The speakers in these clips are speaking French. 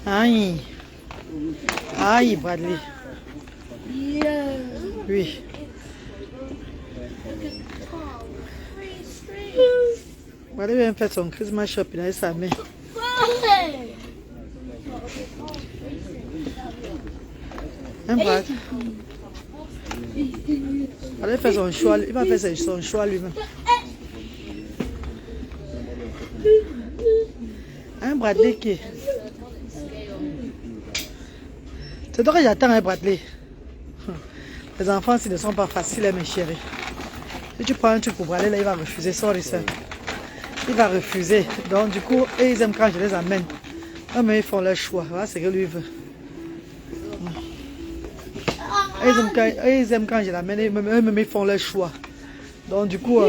Aïe. Aïe, Bradley. Oui. Bradley vient faire son Christmas shopping avec sa mère. Hein, Brad? Bradley fait son choix. Il va faire son choix lui-même. Hein, Bradley qui? C'est toi que j'attends, hein, Bradley. Les enfants, s'ils ne sont pas faciles, hein, mes chéris. Si tu prends un truc pour Bradley, là, il va refuser. Sorry, ça. Il va refuser. Donc, du coup, ils aiment quand je les amène. Non, mais ils font leur choix. Voilà ce que lui veut. Ils aiment quand je l'amène. Eux-mêmes, ils font leur choix. Donc, du coup,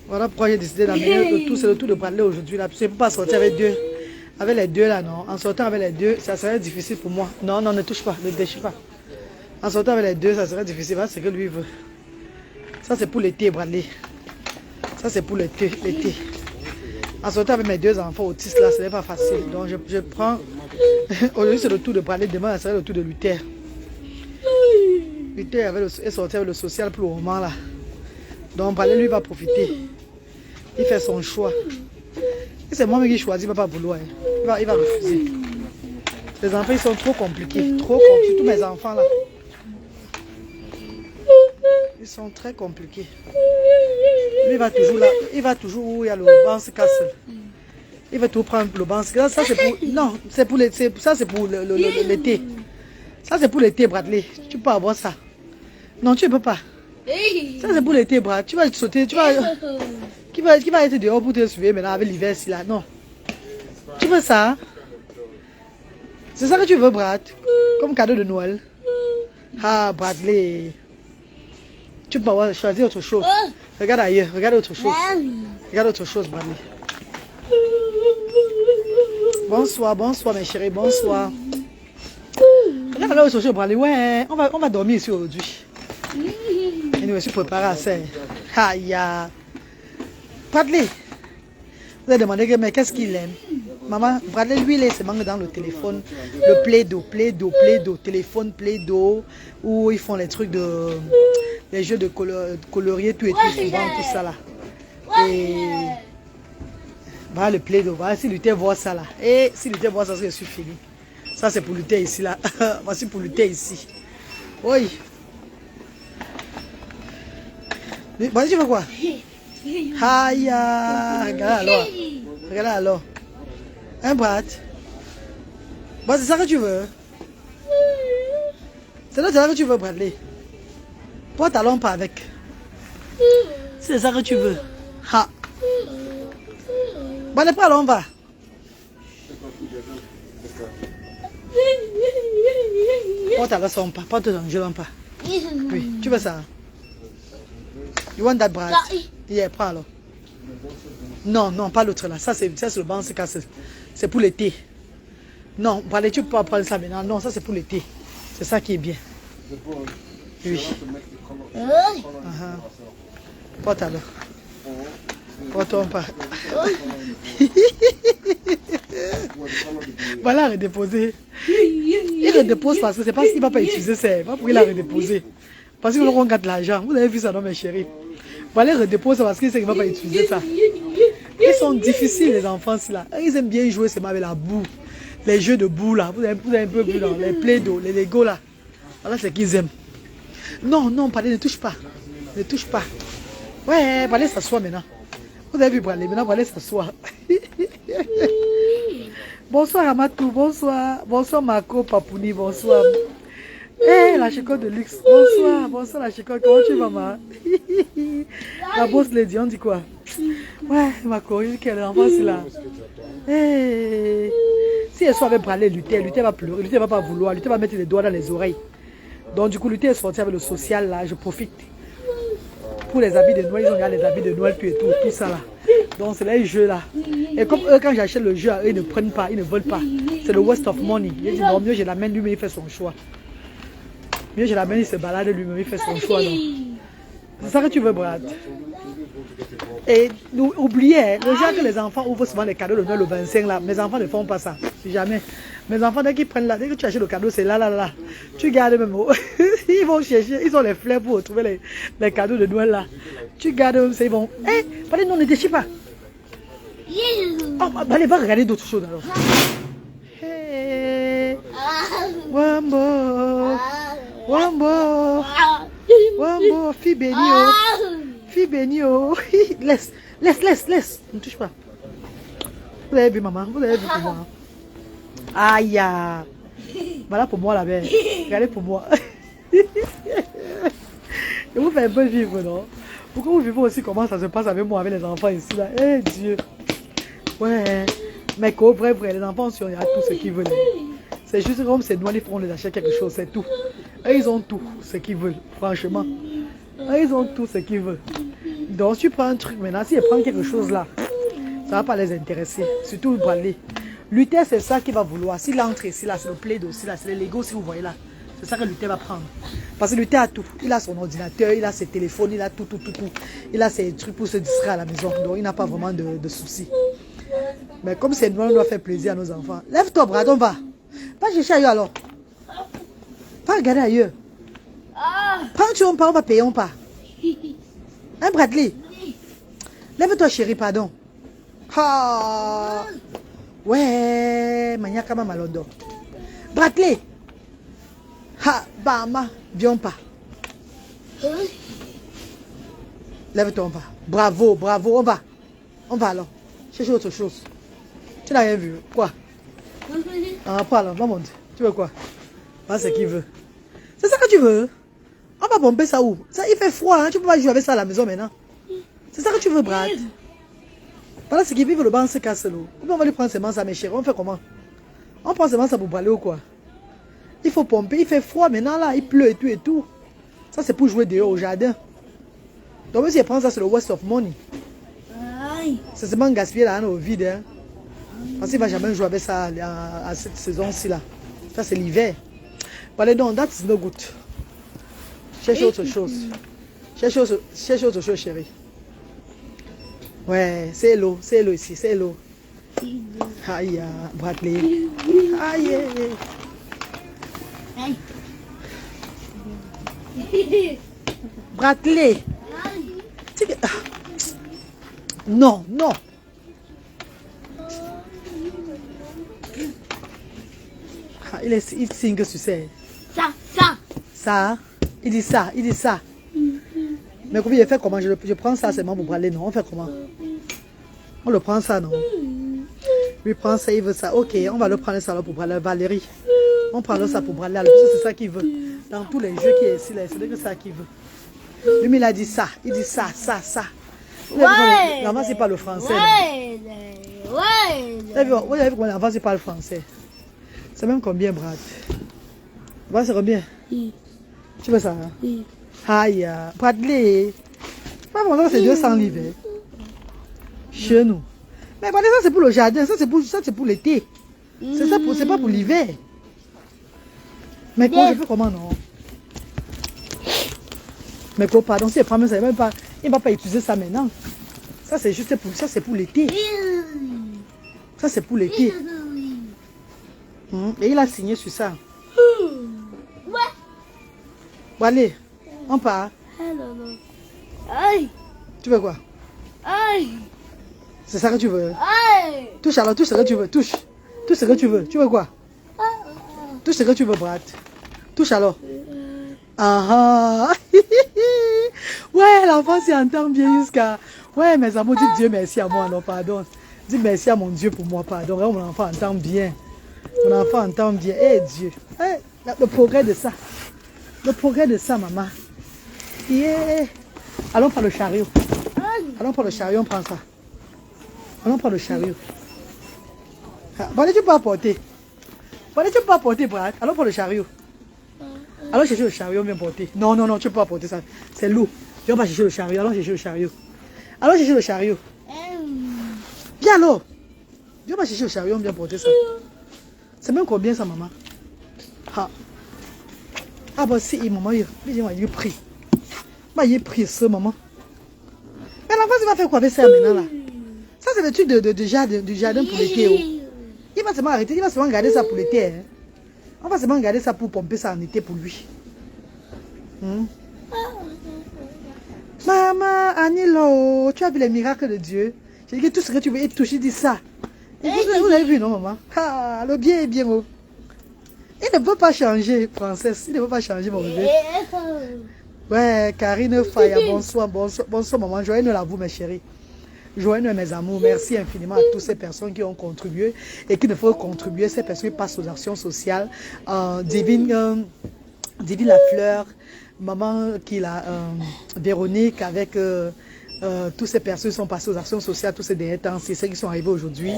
voilà pourquoi j'ai décidé d'amener le tout. C'est le tout de Bradley aujourd'hui. Je ne peux pas sortir avec deux. Avec les deux là, non. En sortant avec les deux, ça serait difficile pour moi. Non, non, ne touche pas, ne déchire pas. En sortant avec les deux, ça serait difficile. Voilà ce que lui veut. Ça, c'est pour l'été, Bradley. Ça, c'est pour l'été. En sortant avec mes deux enfants autistes là, ce n'est pas facile. Donc, je prends. Aujourd'hui, c'est le tour de Bradley. Demain, ça serait le tour de Luther. Luther est sorti avec le social pour le moment là. Donc, Bradley, lui, va profiter. Il fait son choix. C'est moi qui choisis, il ne va pas vouloir. Il va refuser. Les enfants, ils sont trop compliqués. Trop compliqués. Surtout mes enfants là. Ils sont très compliqués. Lui, il va toujours là. Il va toujours où il y a le banc se casse. Il va tout prendre le banc. Ça, c'est pour. Non, c'est pour l'été. Ça, c'est pour l'été. Ça, c'est pour l'été, Bradley. Tu peux avoir ça. Non, tu ne peux pas. Ça, c'est pour l'été, Brad. Tu vas sauter. Tu vas. Qui va être dehors pour te suivre maintenant avec l'hiver si là? Non. Tu veux ça? C'est ça que tu veux, Brad? Comme cadeau de Noël? Ah, Bradley. Tu peux pas choisir autre chose. Regarde ailleurs. Regarde autre chose. Regarde autre chose, Bradley. Bonsoir, bonsoir, mes chéris. Bonsoir. Regarde là autre chose, Bradley. Ouais, on va dormir ici aujourd'hui. Et nous, je suis préparé à ça. Aïe. Bradley, vous avez demandé mais qu'est-ce qu'il aime? Maman, Bradley, lui, il se manque dans le téléphone. Le Play-Doh, téléphone Play-Doh, où ils font les trucs de. Les jeux de colorier, tout et tout, souvent, tout ça là. Et. Voilà le Play-Doh, voilà, si Luther voit ça là. Et si Luther voit ça, je suis fini. Ça, c'est pour Luther ici là. Voici pour Luther ici. Oui. Vas-y, tu veux quoi? Aïe, regarde alors. Regarde alors. Hein, Brad? Bon, c'est ça que tu veux? C'est ça que tu veux, Bradley? Pourquoi t'allons pas avec? C'est ça que tu veux? Ha. Bon, allez, allons, on va. Pourquoi t'allons pas? Pourquoi t'allons pas? Oui, tu veux ça? You want that, Brad? Yeah, prends alors. Non, non, pas l'autre là. Ça, c'est le banc, c'est pour l'été. Non, Bradley, tu peux pas prendre ça maintenant. Non, ça, c'est pour l'été. C'est ça qui est bien. Oui. Porte alors. Porte-toi pas. Voilà, redéposer. Il redépose parce que c'est parce qu'il ne va pas utiliser ça. Pas pour il a redéposé. Parce qu'il aura gâte l'argent. Vous avez vu ça, non, mes chéris? Voilà, redépose parce qu'il sait qu'il ne va pas utiliser ça. Ils sont difficiles, les enfants, là. Ils aiment bien jouer seulement avec la boue. Les jeux de boue, là. Vous avez un peu vu, là. Les Play-Doh, les Lego, là. Voilà ce qu'ils aiment. Non, non, Bradley, ne touche pas. Ne touche pas. Ouais, Bradley s'assoit maintenant. Vous avez vu, Bradley, maintenant, Bradley s'assoit. Bonsoir, Amatou. Bonsoir. Bonsoir, Marco Papouni. Bonsoir. Hé, la chicotte de luxe. Bonsoir, bonsoir la chicotte. Comment tu vas, maman? La boss lady, on dit quoi? Ouais, ma chérie, quelle enfant c'est là. Hey. Si elle soit avec Bradley, Luther va pleurer, Luther va pas vouloir, Luther va mettre les doigts dans les oreilles. Donc du coup, Luther est sorti avec le social là, je profite. Pour les habits de Noël, ils ont regardé les habits de Noël, tout ça là. Donc c'est les jeux là. Et comme eux, quand j'achète le jeu, eux, ils ne prennent pas, ils ne veulent pas. C'est le waste of money. Ils disent non, mieux je l'amène lui-même, il fait son choix. Mieux je l'amène, il se balade lui-même, il fait son choix. C'est ça que tu veux, Brad? Et oubliez, le jour que les enfants ouvrent souvent les cadeaux de Noël le 25 là, mes enfants ne font pas ça. Jamais. Mes enfants, dès qu'ils prennent là, dès que tu achètes le cadeau, c'est là. Tu gardes même. Ils vont chercher, ils ont les fleurs pour trouver les cadeaux de Noël là. Tu gardes même, c'est bon. Eh, parlez, non, ne déchire pas. Oh, allez, va regarder d'autres choses alors. Hey, Wambo, fille bénie, fille bénie, laisse, ne touche pas. Vous avez vu maman, vous avez vu pour moi. Aïe, voilà pour moi la belle, regardez pour moi. Et vous faites un peu vivre, non? Pourquoi vous vivez aussi comment ça se passe avec moi, avec les enfants ici là? Eh Dieu. Ouais, mais qu'au vrai, les enfants sont il y a tout ce qu'ils veulent. C'est juste comme c'est nous, ils feront les achèter quelque chose, c'est tout. Et ils ont tout ce qu'ils veulent, franchement. Et ils ont tout ce qu'ils veulent. Donc, si tu prends un truc maintenant, si ils prennent quelque chose là, ça ne va pas les intéresser. Surtout le Bradley. Luther, c'est ça qu'il va vouloir. S'il entre ici, là, c'est le Play-Doh, là, c'est les Lego, si vous voyez là. C'est ça que Luther va prendre. Parce que Luther a tout. Il a son ordinateur, il a ses téléphones, il a tout. Il a ses trucs pour se distraire à la maison. Donc, il n'a pas vraiment de soucis. Mais comme c'est nous, on doit faire plaisir à nos enfants. Lève-toi, Brad, on va. Pas chercher ailleurs alors. Pas regarder ailleurs. Prends tu on part, on va payer, on part. Hein, Bradley? Lève-toi, chérie, pardon. Ah. Ouais, mania kama malondo. Bradley. Ha, bama, viens pas. Lève-toi, on va. Bravo, on va. On va alors. Cherche autre chose. Tu n'as rien vu. Quoi? Ah, pas là, va monter. Tu veux quoi? Pas ce qu'il veut. C'est ça que tu veux? On va bomber ça où? Ça, il fait froid, hein? Tu peux pas jouer avec ça à la maison maintenant. C'est ça que tu veux, Brad? Voilà ce qu'il veut, le banc se casse l'eau. On va lui prendre ses ça, mes chéris. On fait comment? On prend ses ça pour braler ou quoi? Il faut pomper, il fait froid maintenant là, il pleut et tout. Ça, c'est pour jouer dehors au jardin. Donc, si il prend ça, c'est le waste of money. C'est seulement gaspiller là au vide. Hein? Parce qu'il ne va jamais jouer avec ça à cette saison-ci là. Ça, c'est l'hiver. Allez donc, that's no good. Cherche autre chose. Cherche autre chose, chérie. Ouais, c'est l'eau ici, c'est l'eau. Aïe, Bradley. Aïe. Bradley. Non. Il signe sur ça. Ça. Il dit ça. Mais comment il fait comment? Je prends ça seulement pour parler, non? On fait comment? On le prend ça, non? Lui prend ça, il veut ça. Ok, on va le prendre ça là pour parler. Valérie. On prend ça pour parler. C'est ça qu'il veut. Dans tous les jeux qui est ici, c'est que ça qu'il veut. Lui, il a dit ça. Il dit ça. L'enfant, c'est pas le français. Vous avez vu comment l'enfant, c'est pas le français. C'est même combien, Brad? C'est combien? Tu veux ça? Hein? Aïe, Bradley. Pas vraiment, c'est 200 livres. Chez nous. Mais Bradley, ça c'est pour le jardin, ça c'est pour l'été. C'est pas pour l'hiver. Mais quand je fais comment, non? Mais quoi, pardon, si il prend ça, il ne va pas utiliser ça maintenant. Ça c'est juste pour l'été. Ça c'est pour l'été. Et il a signé sur ça. Bon, allez, on part. Tu veux quoi? C'est ça que tu veux? Touche alors, touche ce que tu veux, touche. Touche ce que tu veux. Tu veux quoi? Touche ce que tu veux, Brad. Touche alors. Ouais, l'enfant s'y entend bien jusqu'à... Ouais, mes amours, dites Dieu merci à moi, non, pardon. Dites merci à mon Dieu pour moi, pardon. Mon enfant entend bien. Mon enfant entend bien. Eh Dieu. Le progrès de ça. Le progrès de ça, maman. Yeah. Allons prendre le chariot. Allons prendre le chariot, on prend ça. Allons prendre le chariot. Bon, tu peux apporter. Bon, tu peux apporter, Brad. Allons prendre le chariot. Allons chercher le chariot, on vient porter. Non, tu peux apporter ça. C'est lourd. Viens pas chercher le chariot. Allons chercher le chariot. Allons chercher le chariot. Viens alors. Viens pas chercher le chariot, on vient porter ça. C'est même combien ça, maman? Ah, bah si, maman, il prie. Bah, il prie ça, maman. Mais l'enfant, il va faire quoi avec ça maintenant là? Ça, c'est le truc du jardin pour l'été. Oh. Il va seulement arrêter, il va seulement garder ça pour l'été. Hein. On va seulement garder ça pour pomper ça en été pour lui. Maman, Anilo, tu as vu les miracles de Dieu? J'ai dit que tout ce que tu veux toucher, dis ça. Et vous avez vu, non, maman? Ah, le bien est bien. Oh. Il ne peut pas changer, princesse. Il ne peut pas changer, mon bébé. Ouais, Karine Faya, bonsoir, bonsoir, bonsoir, maman. Joyeux Noël à vous, mes chéris. Joyeux Noël, mes amours. Merci infiniment à toutes ces personnes qui ont contribué et qui ne faut contribuer. Ces personnes qui passent aux actions sociales. Divine Lafleur, maman qui l'a, Véronique, avec toutes ces personnes qui sont passées aux actions sociales tous ces derniers temps. C'est ceux qui sont arrivés aujourd'hui.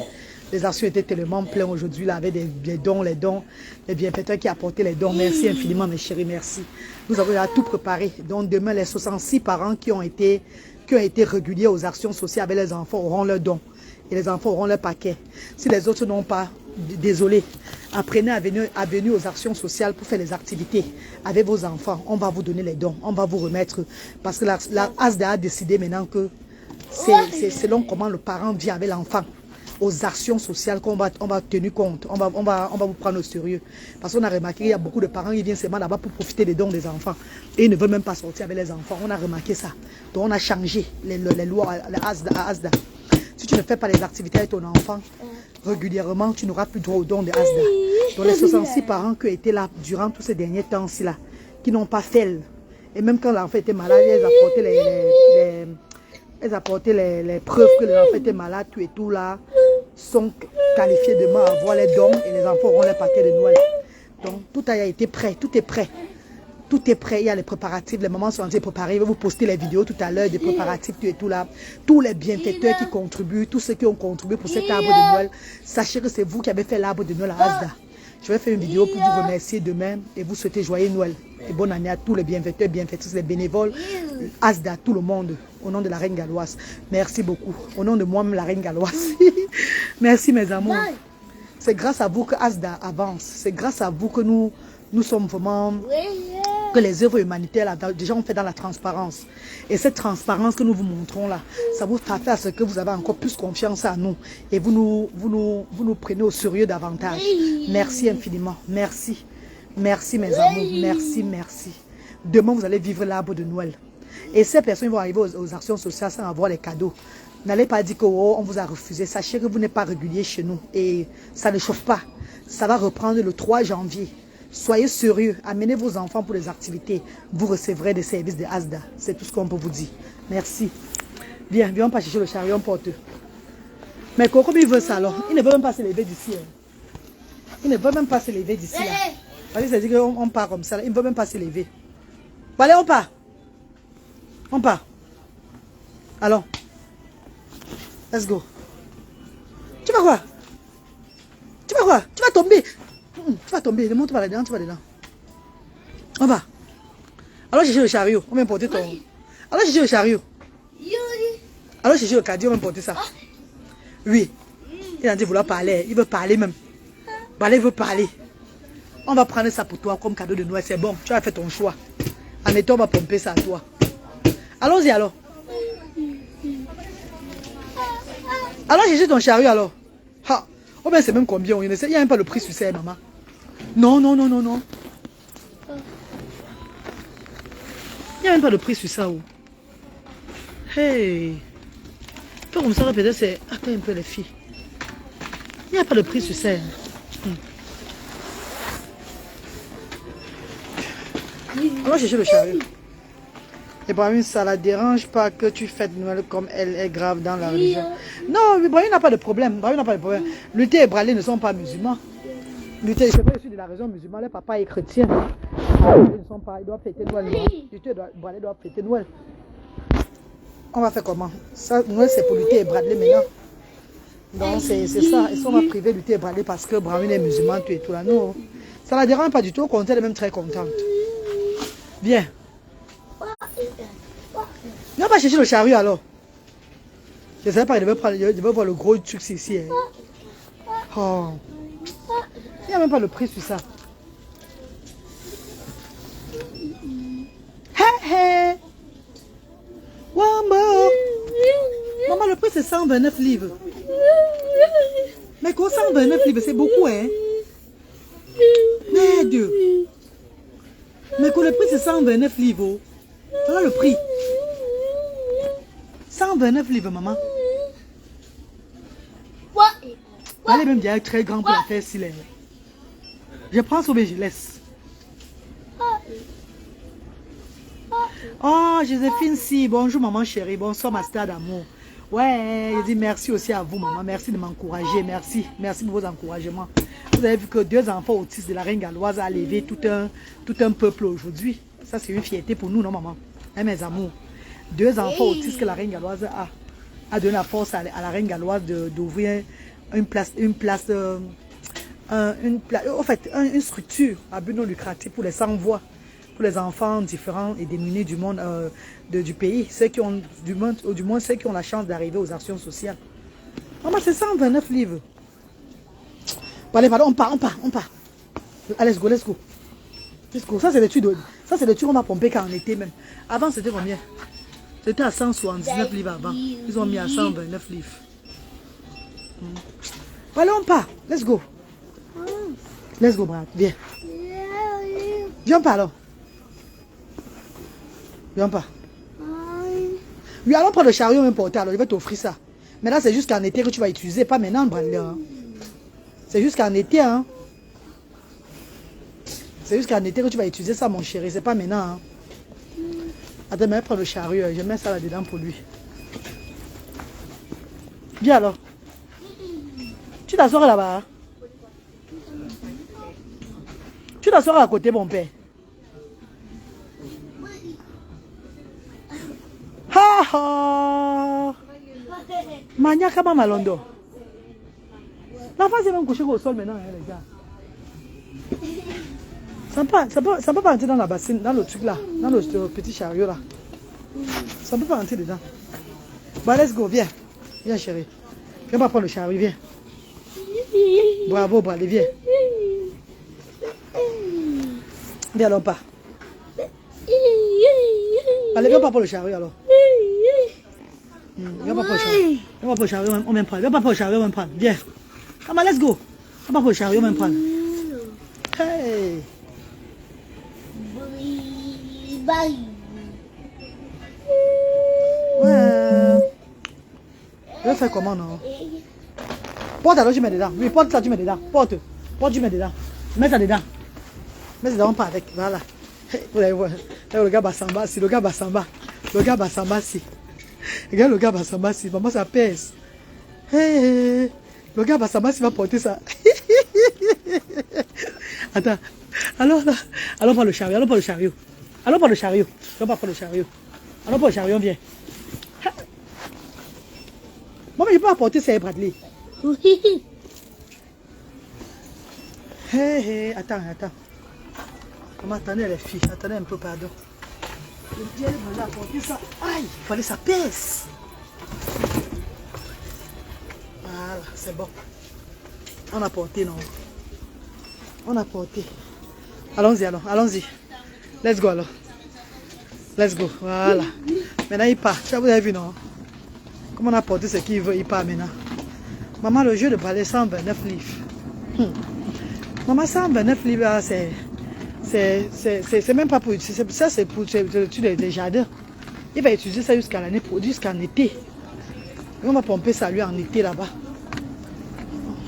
Les actions étaient tellement pleines aujourd'hui, là, avec les dons, les bienfaiteurs qui apportaient les dons. Merci infiniment, mes chéris, merci. Nous avons déjà tout préparé. Donc, demain, les 66 parents qui ont été réguliers aux actions sociales avec les enfants auront leurs dons. Et les enfants auront leur paquet. Si les autres n'ont pas, désolé, apprenez à venir aux actions sociales pour faire les activités avec vos enfants. On va vous donner les dons, on va vous remettre. Parce que la ASDA a décidé maintenant que c'est selon comment le parent vit avec l'enfant. Aux actions sociales qu'on va tenir compte, on va vous prendre au sérieux. Parce qu'on a remarqué qu'il y a beaucoup de parents qui viennent seulement là-bas pour profiter des dons des enfants. Et ils ne veulent même pas sortir avec les enfants. On a remarqué ça. Donc on a changé les lois à ASDA. Si tu ne fais pas les activités avec ton enfant régulièrement, tu n'auras plus droit aux dons de ASDA. Donc les 66 parents qui étaient là durant tous ces derniers temps-ci là, qui n'ont pas fait, et même quand l'enfant était malade, elles apportaient les preuves que l'enfant était malade, tout et tout là, sont qualifiés demain à avoir les dons et les enfants auront les paquets de Noël. Donc tout a été prêt, tout est prêt. Tout est prêt, il y a les préparatifs, les mamans sont en train de préparer. Je vais vous poster les vidéos tout à l'heure des préparatifs, tout et tout là. Tous les bienfaiteurs qui contribuent, tous ceux qui ont contribué pour cet arbre de Noël, sachez que c'est vous qui avez fait l'arbre de Noël à ASDA. Je vais faire une vidéo pour vous remercier demain et vous souhaiter joyeux Noël et bonne année à tous les bienfaiteurs, bienfaitrices, les bénévoles, ASDA, tout le monde, au nom de la Reine Galloise. Merci beaucoup. Au nom de moi-même, la Reine Galloise. Merci mes amours. C'est grâce à vous que ASDA avance. C'est grâce à vous que nous sommes vraiment... que les œuvres humanitaires, là, déjà, on fait dans la transparence. Et cette transparence que nous vous montrons là, ça vous fait à ce que vous avez encore plus confiance à nous. Et vous nous prenez au sérieux davantage. Merci infiniment. Merci. Merci mes amours. Merci, merci. Demain, vous allez vivre l'arbre de Noël. Et ces personnes vont arriver aux actions sociales sans avoir les cadeaux. N'allez pas dire qu'on vous a refusé. Sachez que vous n'êtes pas régulier chez nous. Et ça ne chauffe pas. Ça va reprendre le 3 janvier. Soyez sérieux, amenez vos enfants pour les activités. Vous recevrez des services de ASDA. C'est tout ce qu'on peut vous dire. Merci. Viens, viens pas chercher le chariot, on porte. Mais Coco, il veut ça alors. Il ne veut même pas se lever d'ici. Il ne veut même pas se lever d'ici. Allez, ça dit qu'on part comme ça. Il ne veut même pas se lever. Bon, allez, on part. On part. Allons. Let's go. Tu vas quoi? Tu vas quoi? Tu vas tomber. Tu vas tomber, monte par là-dedans, tu vas dedans. On va. Alors chercher le chariot, on va porter ton... Alors chercher le chariot. Alors chercher le caddie, on va porter ça. Oui. Il a dit vouloir parler, il veut parler même. Il veut parler. On va prendre ça pour toi comme cadeau de Noël, c'est bon, tu as fait ton choix. Admettons, on va pomper ça à toi. Allons-y alors. Alors chercher ton chariot alors. Ha. Oh ben c'est même combien, il n'y a même pas le prix sur ça, maman. Non, non, non, non, non. Il n'y a même pas de prix sur ça. Oh. Hey. Toi comme ça, peut-être c'est... Attends un peu les filles. Il n'y a pas de prix sur ça. Alors chercher le chariot. Et Brahim, ça la dérange pas que tu fêtes Noël comme elle est grave dans la religion. Non, Brahim n'a pas de problème. Brahim n'a pas de problème. Luther et Bradley ne sont pas musulmans. Luther, je sais pas, je suis de la raison musulmane. Le papa est chrétien. Ils ne sont pas, ils doivent fêter Noël. Luther et Bradley doivent fêter Noël. On va faire comment? Ça, Noël, c'est pour Luther et Bradley maintenant. Donc, c'est ça. Et si on va priver Luther et Bradley parce que Brahim est musulman, tout et tout là. Non, ça ne la dérange pas du tout. Au contraire, elle est même très contente. Viens. Viens pas chercher le chariot alors. Je ne savais pas, je devais voir le gros truc ici. Hein. Oh. Il n'y a même pas le prix sur ça. Hey, hey. One more. 129 livres. Mais quoi, 129 livres, c'est beaucoup, hein? Mais Dieu. Mais quoi, le prix, c'est 129 livres. Voilà le prix. 129 livres, maman. Allez même dire très grand pour la faire si l'air. Je prends sauver, je laisse. Oh, Joséphine, si. Bonjour, maman chérie. Bonsoir, ma star d'amour. Ouais, je dis merci aussi à vous, maman. Merci de m'encourager. Merci. Merci pour vos encouragements. Vous avez vu que 2 enfants autistes de la Reine Galloise a levé tout un peuple aujourd'hui. Ça, c'est une fierté pour nous, non, maman? Hein, mes amours. 2 enfants autistes que la Reine Galloise a donné la force à la Reine Galloise d'ouvrir une structure à but non lucratif pour les sans-voix, pour les enfants différents et démunis du monde, du pays, ceux qui ont du moins ceux qui ont la chance d'arriver aux actions sociales. Maman, c'est 129 livres. Bon, allez, pardon, on part. Allez, let's go. Let's go. Ça, c'est des trucs qu'on va pomper quand on était même. Avant, c'était combien? C'était à 179 livres avant. Ils ont mis à 129 livres. Allez, on part. Let's go. Let's go, Brad. Viens. Viens pas alors. Viens pas. Oui, allons prendre le chariot même porté. Alors, je vais t'offrir ça. Mais là, c'est jusqu'en été que tu vas utiliser. Pas maintenant, Brad. Hein. C'est jusqu'en été. Hein. C'est jusqu'en été que tu vas utiliser ça, mon chéri. C'est pas maintenant. Hein. Attends, mais je prends le chariot. Je mets ça là-dedans pour lui. Viens alors. Tu t'assois là-bas. Tu t'assois à côté, mon père. Ha ha. Mania kama malondo. La phase est même couchée au sol maintenant, les gars. Ça peut pas entrer dans la bassine, dans le truc là, dans le petit chariot là. Ça peut pas entrer dedans. Bah, let's go, viens. Viens, chérie. Viens pas prendre le chariot, viens. Bravo, Bradley, viens. Viens, allons pas. Allez, viens pas pour le chariot alors. Viens pas pour le chariot. Viens pas pour le chariot, on m'en prend. Viens pas pour le chariot, on m'en prend. Viens. Come on, let's go. Viens pas pour le chariot, on m'en prend. Hey. Ouais. Je vais faire comment, non? Porte alors, je mets dedans. Oui, porte ça, tu mets dedans. Porte, tu mets dedans. Mets ça dedans. Mets ça dedans, on part avec. Voilà. Vous allez voir. Le gars Bassamba, si. Le gars Bassamba. Le gars Bassamba, si. Regarde le gars Bassamba, si. Maman, ça pèse. Hey. Le gars Bassamba, si va porter ça. Attends. Alors, prends le chariot. Allons prendre le chariot. Allons prendre le chariot. On va prendre le chariot. Allons prendre le chariot, viens. Maman, je peux apporter ça, Bradley. Hey, attends. Maman, attendez les filles. Attendez un peu, pardon. Le Dieu m'a apporté ça. Aïe, il fallait que ça pèse. Voilà, c'est bon. On a porté, non? On a porté. Allons-y alors, allons-y. Let's go alors. Let's go, voilà. Maintenant il part. Vous avez vu, non? Comme on a porté ce qu'il veut, il part maintenant. Maman, le jeu de balai 129 livres. Maman, 129 livres, c'est même pas pour utiliser. Ça, c'est pour l'étude des jardins. Il va utiliser ça jusqu'en été. Et on va pomper ça lui en été là-bas.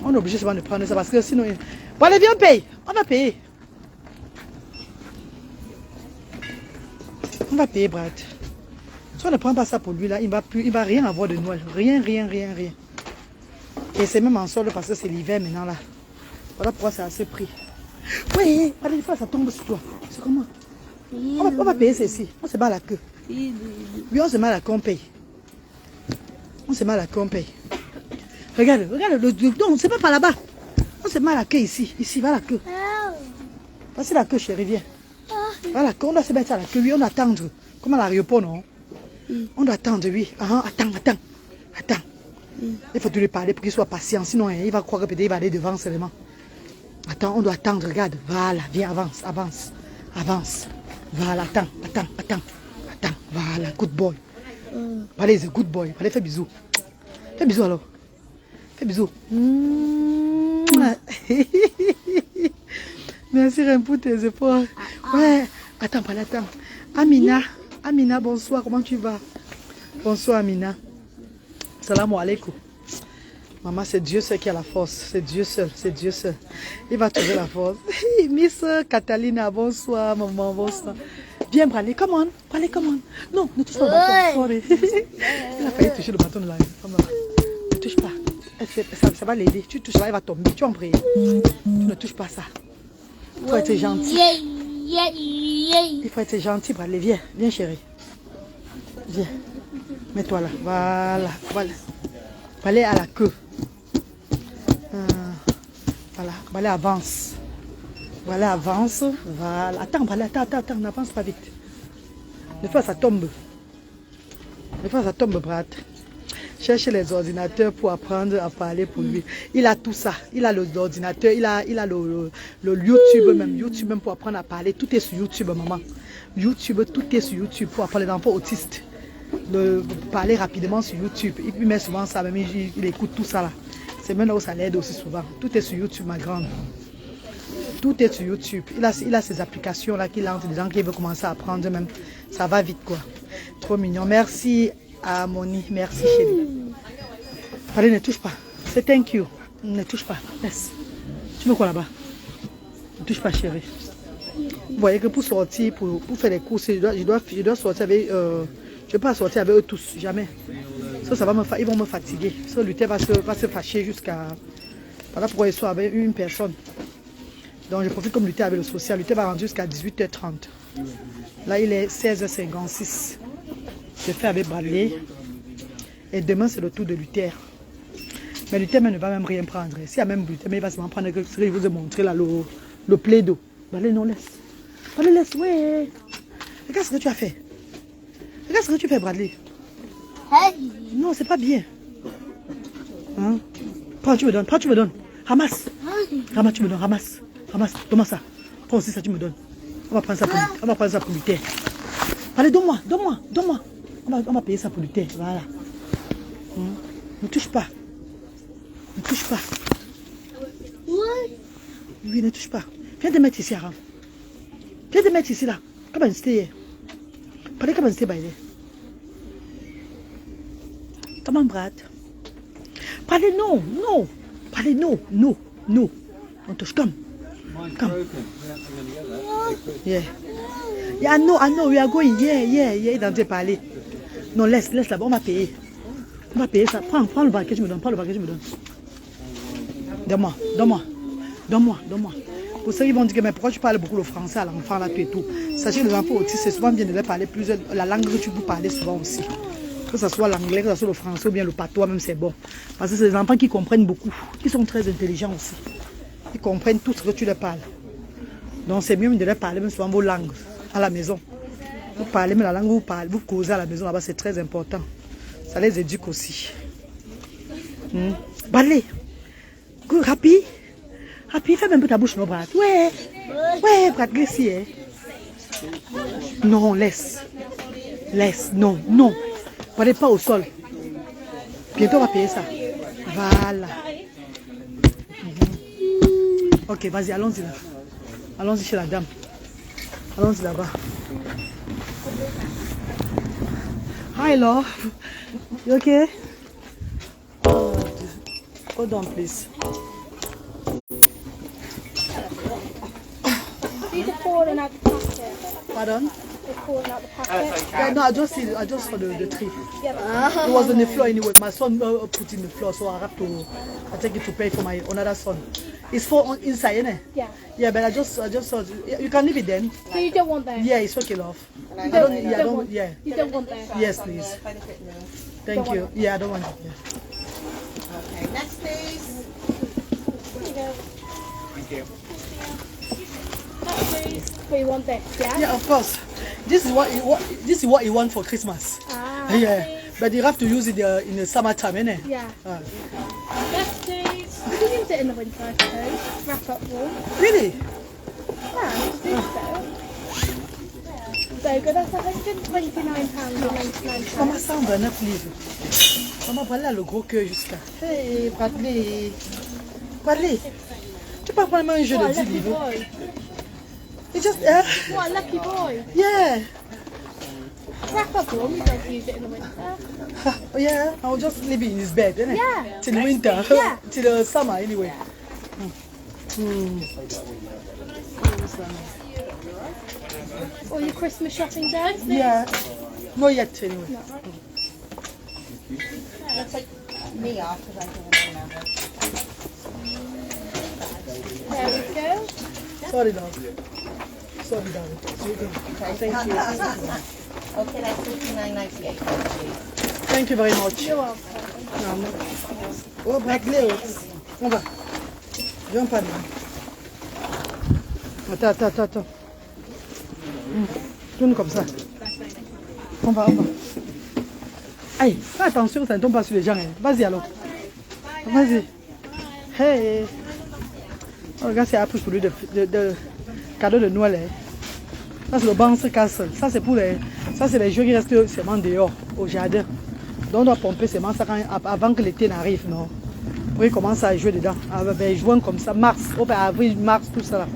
On est obligé de prendre ça parce que sinon... Bon, allez, viens, paye. On va payer. On va payer, Brad. Si on ne prend pas ça pour lui, là, il va rien avoir de Noël. Rien. Et c'est même en solde parce que c'est l'hiver maintenant, là. Voilà pourquoi c'est assez pris. Oui, allez, ça tombe sur toi. C'est comment? On va payer ceci. On se met à la queue. Oui, on se met à la queue, on paye. On se met à la queue, on paye. Regarde, non, c'est pas par là-bas. On se met à la queue ici, va la queue. Voici la queue, chérie, viens. Voilà, on doit se mettre à la queue, oui, on doit attendre. Comme à l'aéroport, non? On doit attendre, oui. Attends. Il faut te lui parler pour qu'il soit patient, sinon il va croire que peut-être il va aller devant seulement. Attends, on doit attendre, regarde. Voilà, viens, avance. Voilà, attends. Voilà, good boy. Allez, c'est good boy. Allez, fais bisous. Fais bisous alors. Fais bisous. Merci Ren pour tes efforts. Ouais. Attends, attends. Amina. Amina, bonsoir. Comment tu vas? Bonsoir Amina. Salam alaikum. Maman, c'est Dieu seul qui a la force. C'est Dieu seul. C'est Dieu seul. Il va trouver la force. Miss Catalina, bonsoir maman, bonsoir. Viens Bralé, come on. Bralé, come on. Non, ne touche pas au bâton. Sorry. Il a failli toucher le bâton de la vie. Ne touche pas. Ça va l'aider. Tu touches là, il va tomber. Tu en pries. Tu ne touches pas ça. Il faut être gentil. Il faut être gentil, Bralé. Viens, viens chérie. Viens. Mets-toi là. Voilà. Voilà. Bralé à la queue. Voilà. Bralé avance. Voilà, avance. Voilà. Attends, Bralé, attends. N'avance pas vite. Des fois, ça tombe. Des fois, ça tombe, Brad. Cherche les ordinateurs pour apprendre à parler pour lui. Il a tout ça. Il a l'ordinateur, il a le YouTube même. YouTube même pour apprendre à parler. Tout est sur YouTube, maman. YouTube, tout est sur YouTube pour apprendre les enfants autistes. De parler rapidement sur YouTube. Il met souvent ça, même il écoute tout ça là. C'est même là où ça l'aide aussi souvent. Tout est sur YouTube, ma grande. Tout est sur YouTube. Il a ses applications là qu'il lance des gens qui veulent commencer à apprendre même. Ça va vite quoi. Trop mignon. Merci à Moni. Merci chérie. Allez, ne touche pas. C'est thank you. Ne touche pas. Laisse. Tu veux quoi là-bas? Ne touche pas chérie. Vous voyez que pour sortir, pour faire les courses, je dois sortir avec... je ne vais pas sortir avec eux tous. Jamais. Ça va ils vont me fatiguer. Ça, Luther va se fâcher jusqu'à... Voilà pourquoi ils sont avec une personne. Donc je profite comme Luther avec le social. Luther va rentrer jusqu'à 18h30. Là, il est 16h56. Je fais avec Bradley. Et demain, c'est le tour de Luther. Mais Luther ne va même rien prendre. S'il y a même Luther, mais il va se prendre quelque chose. Il vous a montré là le plaido. Bradley, non, laisse. Bradley, laisse, ouais. Regarde ce que tu as fait. Regarde ce que tu fais, Bradley. Non, c'est pas bien. Hein? Prends, tu me donnes. Prends, tu me donnes. Ramasse. Ramasse, tu me donnes. Ramasse. Ramasse. Donne-moi ça. Prends aussi ça, tu me donnes. On va prendre ça pour Luther. Allez, donne-moi. On va payer ça pour Luther. Voilà. Ne touche pas. Ne touche pas. Oui, ne touche pas. Viens te mettre ici, Aram. Viens te mettre ici, là. Comment c'était? Parlez comment c'était, Bailey. Comment, Brad? Parlez, non. Parlez, non. On touche, comme. Yeah. I know, we are going. Yeah, dans tes palais. Non, laisse là-bas, on va payer. On va payer ça. Prends le paquet, tu me donnes. Prends le paquet, tu me donnes. Donne-moi. Pour ça, ils vont dire, mais pourquoi tu parles beaucoup le français à l'enfant là, tout et tout. Sachez que les enfants autistes, c'est souvent bien de leur parler plusieurs. La langue que tu peux parler souvent aussi. Que ce soit l'anglais, que ce soit le français ou bien le patois, même c'est bon. Parce que c'est des enfants qui comprennent beaucoup. Qui sont très intelligents aussi. Ils comprennent tout ce que tu leur parles. Donc c'est mieux de leur parler même souvent vos langues à la maison. Vous parlez même la langue où vous parlez, vous causez à la maison là-bas, c'est très important. Ça les éduque aussi. Balé. Rapi, fais même un peu ta bouche, non, Brad. Ouais, Brad, glisse. Non, laisse. Non. Parlez pas au sol. Bientôt, on va payer ça. Voilà. Ok, vas-y, allons-y là. Allons-y chez la dame. Allons-y là-bas. Hi, love. You okay? Hold on, please. Pardon? Yeah, no, I just for the tree. It was on the floor anyway. My son put in the floor, so I take it to pay for my another son. It's for inside, isn't it? Yeah. Yeah, but I just saw. You can leave it then. So you don't want that? Yeah, it's okay, love. You don't want that? Yes, please. Thank you. Yeah, I don't want it. Yeah. Okay, next please. Thank you. But you want this, yeah? Yeah, of course. This is what you want for Christmas. Ah. Yeah, but you have to use it in the summertime, innit? Yeah. Yes, please. We can use it in the winter too. Wrap up warm. Really? Yeah, just use it. so good. That's £129.99. Maman, 129 livres. Maman, voilà le gros cœur jusqu'à. Hey, Bradley. Bradley, tu peux prendre un jeu What de a 10 lucky livres. boy. It's just, What a lucky boy. yeah. Wrap up one, we don't use it in the winter. Oh, yeah, I'll just leave it in his bed, innit? Yeah. Till winter, Yeah. till the summer anyway. All your Christmas shopping done? Yeah, not yet anyway. Let's take me off because I don't remember. There we go. Sorry, love. Sorry, darling. Thank you. Okay, that's $59.98. Thank you very much. You're welcome. Oh, Bradley. On va. Viens pas, non. Attends. Tourne comme ça. On va. Aïe, fais attention, ça ne tombe pas sur les gens. Hein. Vas-y alors. Vas-y. Hey. Oh, regarde, c'est appris pour lui de cadeau de Noël. Hein. Ça, c'est le banc se casse. Ça, c'est pour les. Ça, c'est les jeux qui restent seulement dehors, au jardin. Donc, on doit pomper seulement ça avant que l'été n'arrive, non? Oui, commence à jouer dedans. Avec juin comme ça, mars, avril, mars, tout ça. Là.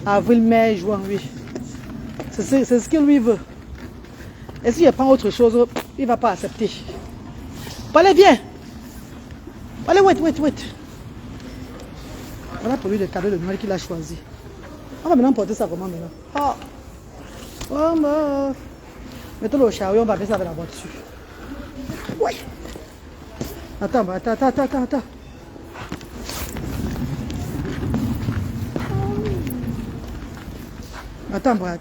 Avril, mai, juin, oui. C'est ce qu'il lui veut. Et si je prends autre chose, il ne va pas accepter. Allez, viens. Allez, wait. Voilà pour lui le cadeau de Noël qu'il a choisi. On va maintenant porter ça comment maintenant? Oh, bah. Mettons-le au chariot, on va mettre ça avec la voiture. Oui. Attends. Attends, Brad.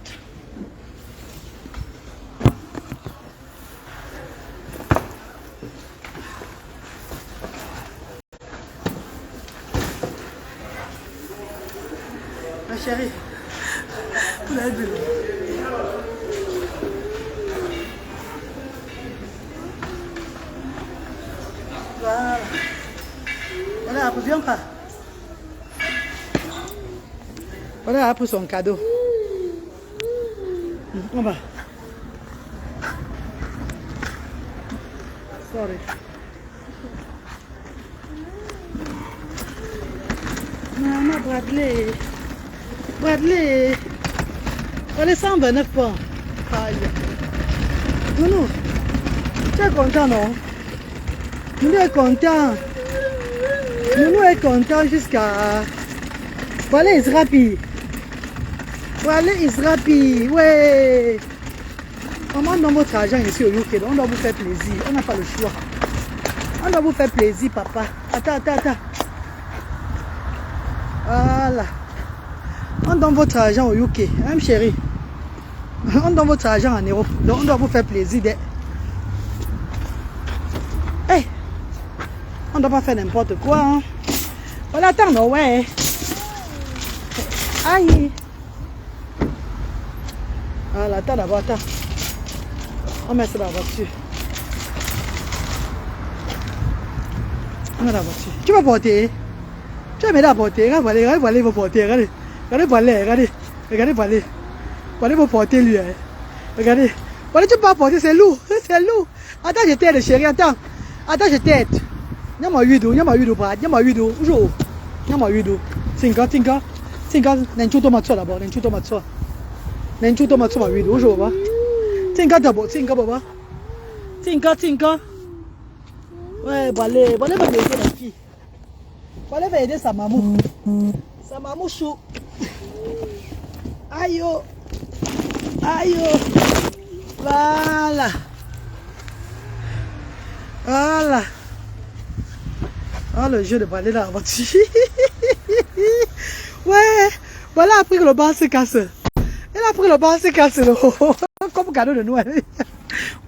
Ma chérie. La bulle. Voilà. Voilà, après, viens pas. Voilà, après son cadeau. On va. Sorry. Maman, Bradley. Bradley, 129 points. Aïe. Nounou, tu es content, non? Nounou est content. Nounou est content jusqu'à... Voilà, il sera pire. Ouais. Maman donne votre argent ici au UK, on doit vous faire plaisir. On n'a pas le choix. On doit vous faire plaisir, papa. Attends. Voilà. On donne votre argent au UK, hein, chérie? On donne votre argent en Europe, donc on doit vous faire plaisir. Hey, on ne doit pas faire n'importe quoi. Hein. Voilà, attends, non, ouais. Aïe. Voilà, attends d'abord, attends. On met ça dans la voiture. On met dans la voiture. Tu vas porter? Tu vas mettre à porter? Regardez, il va porter, regardez. Regardez, Voilà, vous porter lui. Hein. Regardez. Voilà, tu peux pas porter, c'est lourd. Attends, je t'aide, chérie, attends, je t'aide. Nyama wido, Brad. Nyama wido. Tinka. Nenchuto matso d'abord, ma wido. Ujo, ba. Tinka d'abord, baba. Tinka. Ouais, Balé va aider la fille. Balé va aider sa maman. Sa maman chou. Aïe. Voilà. Oh, le jeu de balai dans la voiture. Ouais. Voilà, après que le banc se casse. Comme cadeau de Noël.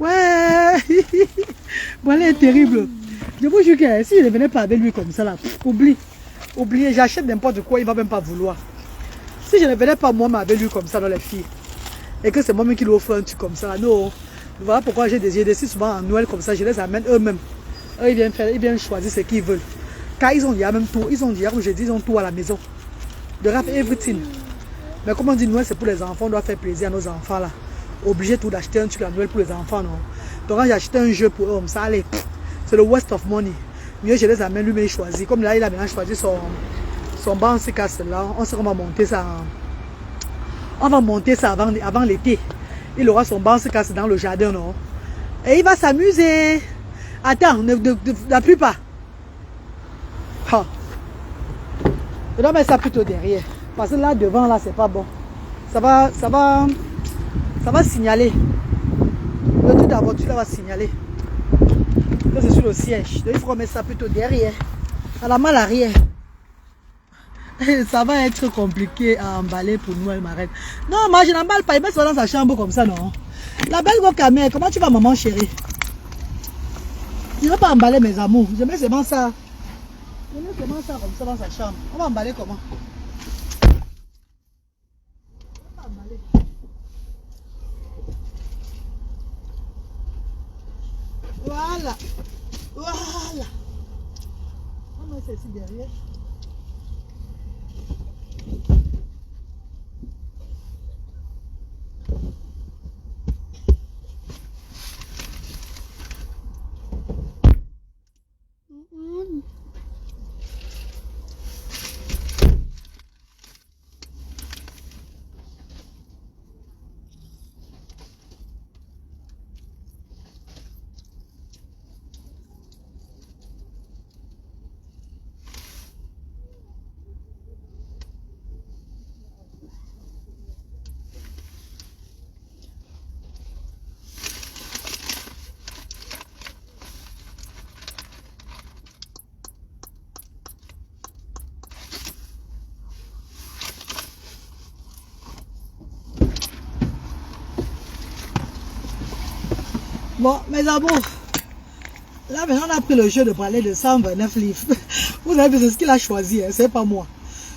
Ouais. Voilà, est terrible. Je vous jure que si je ne venais pas avec lui comme ça, là, oublie. J'achète n'importe quoi, il ne va même pas vouloir. Si je ne venais pas moi avec lui comme ça dans les filles, et que c'est moi-même qui lui offre un truc comme ça, non. Voilà pourquoi j'ai décidé souvent en Noël comme ça, je les amène eux-mêmes. Eux, ils viennent choisir ce qu'ils veulent. Car ils ont déjà même tout, comme je dis, ils ont tout à la maison. De rap everything. Mais comme on dit Noël, c'est pour les enfants, on doit faire plaisir à nos enfants là. obligé tout d'acheter un truc à Noël pour les enfants, non. Donc quand j'ai acheté un jeu pour eux, ça allait. C'est le waste of money. Mieux je les amène lui, mais il choisit. Comme là, il a maintenant choisi son banc se casse là. On sait qu'on va monter ça. On va monter ça avant l'été. Il aura son banc se casse dans le jardin, non. Et il va s'amuser. Attends, la plupart. Ah. Je dois mettre ça plutôt derrière. Parce que là, devant, là, c'est pas bon. Ça va signaler. Le truc de la voiture, là, va signaler. Là, c'est sur le siège. Donc, il faut mettre ça plutôt derrière. À la malle arrière. Ça va être compliqué à emballer pour nous, ma reine. Non, moi, je n'emballe pas. Il met ça dans sa chambre comme ça, non. La belle Gokamé, comment tu vas, maman chérie? Je ne vais pas emballer mes amours. Je mets seulement ça. Je mets seulement ça comme ça dans sa chambre. On va emballer comment? On va emballer. Voilà. Voilà. On met ça ici derrière. Bon, mes amours, là maintenant on a pris le jeu de balai de 129 livres. Vous avez vu, c'est ce qu'il a choisi, hein, c'est pas moi.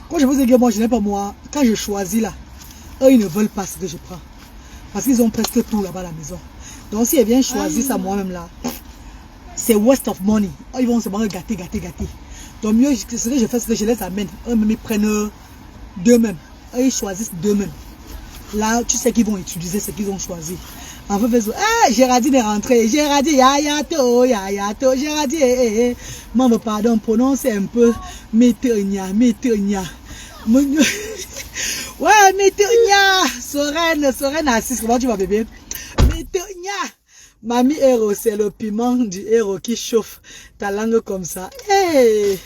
Quand je vous ai dit, moi je n'ai pas moi, quand je choisis là, eux ils ne veulent pas ce que je prends. Parce qu'ils ont presque tout là-bas à la maison. Donc si elle vient choisir ça moi-même là, c'est waste of money. Ils vont se gâter. Donc mieux, ce que je fais, c'est que je les amène. Eux-mêmes ils prennent d'eux-mêmes. Eux ils choisissent d'eux-mêmes. Là, tu sais qu'ils vont utiliser ce qu'ils ont choisi. En fait, Géraldine est rentrée. Géraldine, yayato. Géraldine, maman, pardon, prononcez un peu. Métenia. Ouais, Métenia. Soren assise. Comment tu vas, bébé? Métenia. Mamie héros, c'est le piment du héros qui chauffe ta langue comme ça. Hey.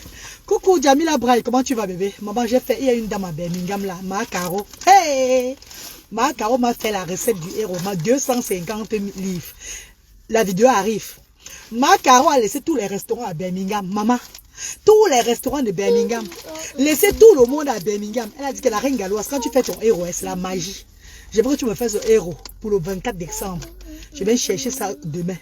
Coucou, Jamila Braille. Comment tu vas, bébé? Maman, j'ai fait, il y a une dame à Birmingham là, ma Caro. Hey. Ma Caro m'a fait la recette du héros, ma 250 livres. La vidéo arrive. Ma Caro a laissé tous les restaurants à Birmingham. Maman, tous les restaurants de Birmingham. Laissez tout le monde à Birmingham. Elle a dit que la reine galloise, quand tu fais ton héros, c'est la magie. J'aimerais que tu me fasses ce héros pour le 24 décembre. Je vais chercher ça demain.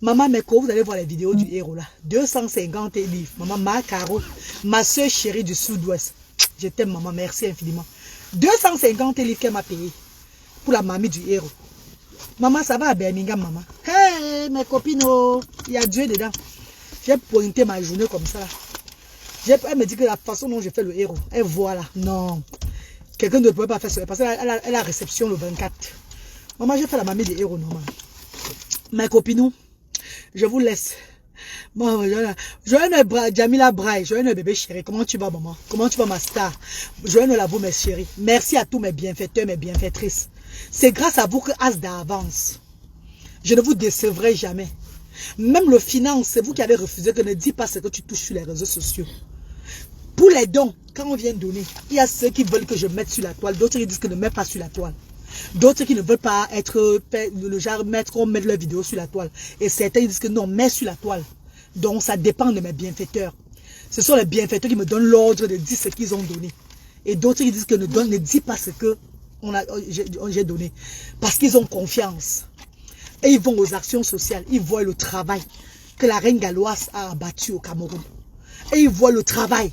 Maman, mais quand vous allez voir les vidéos du héros là, 250 livres. Maman, ma Caro, ma soeur chérie du sud-ouest. Je t'aime, maman, merci infiniment. 250 livres qu'elle m'a payé pour la mamie du héros. Maman, ça va à Birmingham, maman. Hey, mes copines, oh, il y a Dieu dedans. J'ai pointé ma journée comme ça. Elle me dit que la façon dont je fais le héros, elle voit là. Non, quelqu'un ne peut pas faire ça parce qu'elle a réception le 24. Maman, j'ai fait la mamie du héros, normal. Mes copines, je vous laisse. Bon, Joël Jamila Braille, Joël bébé chéri, comment tu vas, maman? Comment tu vas, ma star? Joël Labo, mes chéris. Merci à tous mes bienfaiteurs, mes bienfaitrices. C'est grâce à vous que As d'avance. Je ne vous décevrai jamais. Même le finance, c'est vous qui avez refusé que ne dis pas ce que tu touches sur les réseaux sociaux. Pour les dons, quand on vient donner, il y a ceux qui veulent que je mette sur la toile, d'autres qui disent que ne mets pas sur la toile. D'autres qui ne veulent pas être le genre mettre leurs vidéos sur la toile. Et certains disent que non, mets sur la toile. Donc ça dépend de mes bienfaiteurs. Ce sont les bienfaiteurs qui me donnent l'ordre de dire ce qu'ils ont donné. Et d'autres qui disent que ne dis pas ce que j'ai donné. Parce qu'ils ont confiance. Et ils vont aux actions sociales. Ils voient le travail que la reine galloise a abattu au Cameroun. Et ils voient le travail.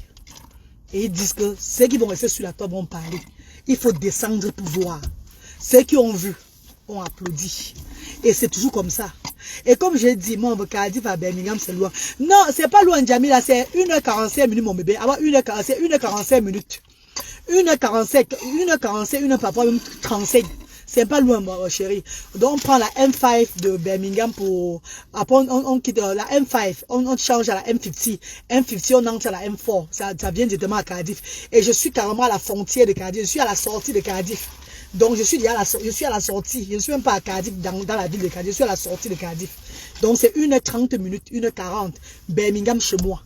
Et ils disent que ceux qui vont rester sur la toile vont parler. Il faut descendre pour voir. Ceux qui ont vu ont applaudi. Et c'est toujours comme ça. Et comme j'ai dit, moi, Cardiff à Birmingham, c'est loin. Non, c'est pas loin, Jamila, c'est 1h45 minutes, mon bébé. Alors, 1h45 minutes. 1h45, 1h45, 1h parfois même 35. C'est pas loin, ma chérie. Donc, on prend la M5 de Birmingham pour... Après, on quitte la M5. On change à la M50. M50, on entre à la M4. Ça vient directement à Cardiff. Et je suis carrément à la frontière de Cardiff. Je suis à la sortie de Cardiff. Donc, je suis à la sortie. Je ne suis même pas à Cardiff, dans la ville de Cardiff. Je suis à la sortie de Cardiff. Donc, c'est 1h30 minutes, 1h40. Birmingham chez moi.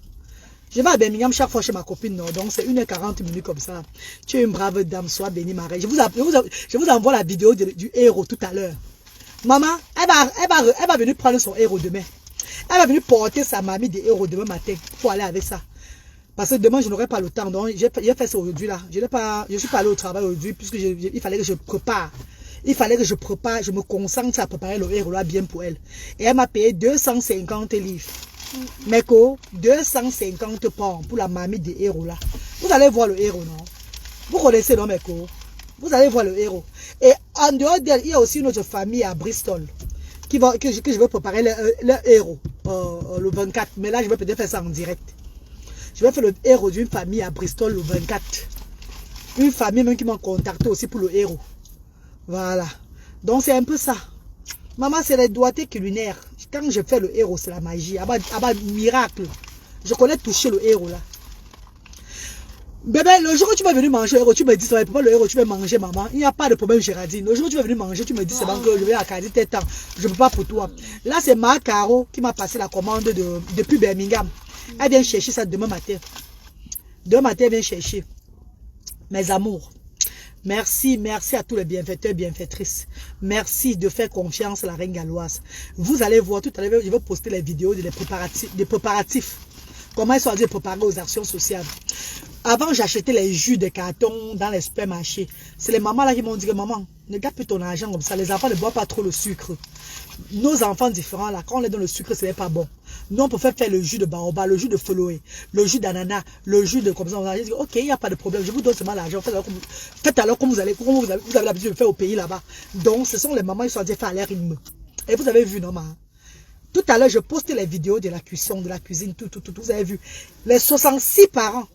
Je vais à Birmingham chaque fois chez ma copine, non? Donc c'est 1h40 minutes comme ça. Tu es une brave dame, sois bénie Marie. Je vous envoie la vidéo du héros tout à l'heure. Maman, elle va venir prendre son héros demain. Elle va venir porter sa mamie des héros demain matin pour aller avec ça. Parce que demain, je n'aurai pas le temps. Donc, j'ai fait ça aujourd'hui là. Je suis pas allé au travail aujourd'hui puisque il fallait que je prépare. Il fallait que je prépare, je me concentre à préparer le héros là bien pour elle. Et elle m'a payé 250 livres. Meko, 250 pounds pour la mamie des héros là. Vous allez voir le héros, non? Vous connaissez, non, Meko? Vous allez voir le héros. Et en dehors d'elle, il y a aussi une autre famille à Bristol que je vais préparer le héros le 24. Mais là, je vais peut-être faire ça en direct. Je vais faire le héros d'une famille à Bristol le 24. Une famille même qui m'a contacté aussi pour le héros. Voilà. Donc, c'est un peu ça. Maman, c'est les doigtés culinaires. Quand je fais le héros, c'est la magie. Ah bah, miracle. Je connais toucher le héros là. Bébé, le jour où tu vas venir manger le héros, tu me dis, ça va pas le héros, tu vas manger, maman. Il n'y a pas de problème, Géraldine. Le jour où tu vas venir manger, tu me dis, c'est bon que je vais à Cardiff, t'es temps. Je ne peux pas pour toi. Là, c'est ma Caro qui m'a passé la commande depuis Birmingham. Elle vient chercher ça demain matin. Demain matin, elle vient chercher. Mes amours. Merci, merci à tous les bienfaiteurs, bienfaitrices. Merci de faire confiance à la reine galloise. Vous allez voir tout à l'heure, je vais poster les vidéos des préparatifs. Comment ils sont allés préparer aux actions sociales. Avant, j'achetais les jus de carton dans les supermarchés. C'est les mamans là qui m'ont dit que maman, ne garde plus ton argent comme ça. Les enfants ne boivent pas trop le sucre. Nos enfants différents là, quand on les donne le sucre, ce n'est pas bon. Nous, on peut faire le jus de baobab, le jus de feloé, le jus d'ananas, le jus de comme ça. On a dit, ok, il n'y a pas de problème. Je vous donne seulement l'argent. Faites alors comme vous avez l'habitude de faire au pays là-bas. Donc, ce sont les mamans qui sont dit faire à leur rythme. Et vous avez vu, non, maman? Tout à l'heure, je postais les vidéos de la cuisson, de la cuisine, tout. Vous avez vu. Les 66 parents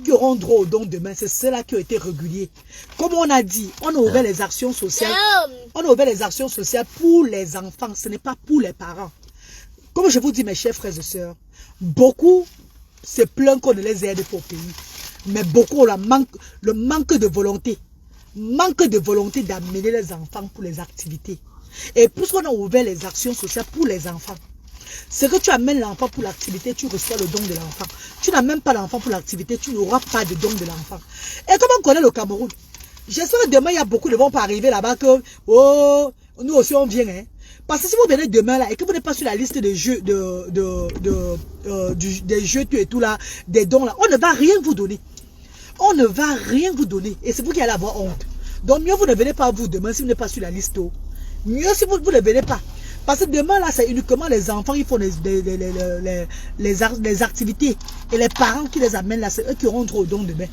qui auront droit au don demain, c'est ceux-là qui ont été réguliers. Comme on a dit, on a ouvert les actions sociales. On a ouvert les actions sociales pour les enfants, ce n'est pas pour les parents. Comme je vous dis, mes chers frères et sœurs, beaucoup se plaignent qu'on ne les aide pas au pays. Mais beaucoup ont le manque de volonté. Manque de volonté d'amener les enfants pour les activités. Et puisqu'on a ouvert les actions sociales pour les enfants, c'est que tu amènes l'enfant pour l'activité, tu reçois le don de l'enfant. Tu n'as même pas l'enfant pour l'activité, tu n'auras pas de don de l'enfant. Et comme on connaît le Cameroun, j'espère que demain, il y a beaucoup de gens qui vont arriver là-bas que, oh, nous aussi on vient, hein. Parce que si vous venez demain là et que vous n'êtes pas sur la liste des jeux, des jeux tout et tout là, des dons là, on ne va rien vous donner. On ne va rien vous donner. Et c'est vous qui allez avoir honte. Donc mieux vous ne venez pas vous demain si vous n'êtes pas sur la liste. Mieux si vous ne venez pas. Parce que demain, là, c'est uniquement les enfants qui font les activités. Et les parents qui les amènent là, c'est eux qui auront droit au don demain.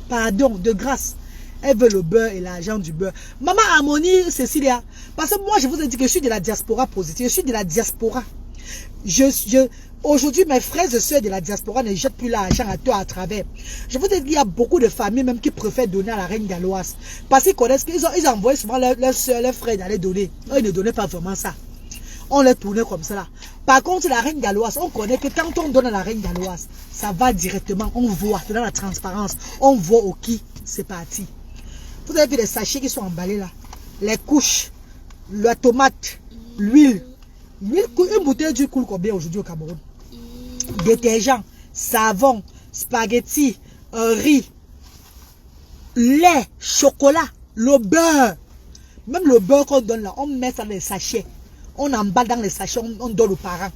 Pardon, de grâce. Elle veut le beurre et l'argent du beurre. Maman Harmonie, Cécilia. Parce que moi, je vous ai dit que je suis de la diaspora positive. Je suis de la diaspora. Aujourd'hui, mes frères et sœurs de la diaspora ne jettent plus l'argent à toi à travers. Je vous ai dit qu'il y a beaucoup de familles même qui préfèrent donner à la reine galloise. Parce qu'ils connaissent qu'ils envoient souvent leurs sœurs, leurs frères d'aller donner. Eux, ils ne donnaient pas vraiment ça. On les tournait comme ça là. Par contre, la reine galloise, on connaît que quand on donne à la reine galloise, ça va directement. On voit, dans la transparence, on voit au qui c'est parti. Vous avez vu les sachets qui sont emballés là. Les couches, la tomate, l'huile. Une bouteille d'huile coûte combien aujourd'hui au Cameroun? Détergent, savon, spaghetti, riz, lait, chocolat, le beurre. Même le beurre qu'on donne là, on met ça dans les sachets. On emballe dans les sachets, on donne aux parents.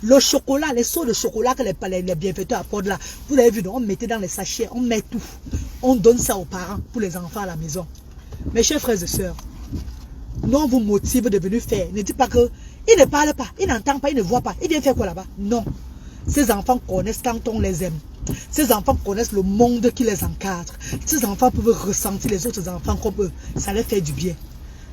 Le chocolat, les seaux de chocolat que les bienfaiteurs apportent là, vous avez vu, on mettait dans les sachets, on met tout. On donne ça aux parents pour les enfants à la maison. Mes chers frères et sœurs, nous on vous motive de venir faire. Ne dites pas que il ne parle pas, il n'entend pas, il ne voit pas. Il vient faire quoi là-bas? Non. Ces enfants connaissent quand on les aime. Ces enfants connaissent le monde qui les encadre. Ces enfants peuvent ressentir les autres enfants comme eux. Ça leur fait du bien.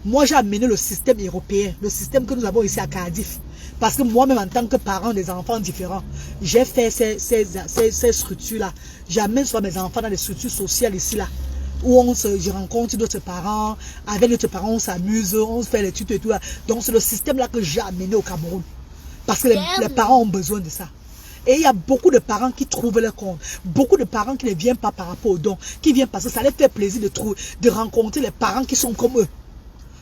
Moi, j'ai amené le système européen, le système que nous avons ici à Cardiff. Parce que moi-même, en tant que parent des enfants différents, j'ai fait ces structures-là. J'amène soit mes enfants dans les structures sociales ici, là. où je rencontre d'autres parents, avec d'autres parents on s'amuse, on fait les tutos et tout là. Donc c'est le système là que j'ai amené au Cameroun. Parce que les parents ont besoin de ça. Et il y a beaucoup de parents qui trouvent leur compte. Beaucoup de parents qui ne viennent pas par rapport aux dons. Qui viennent parce que ça leur fait plaisir de rencontrer les parents qui sont comme eux.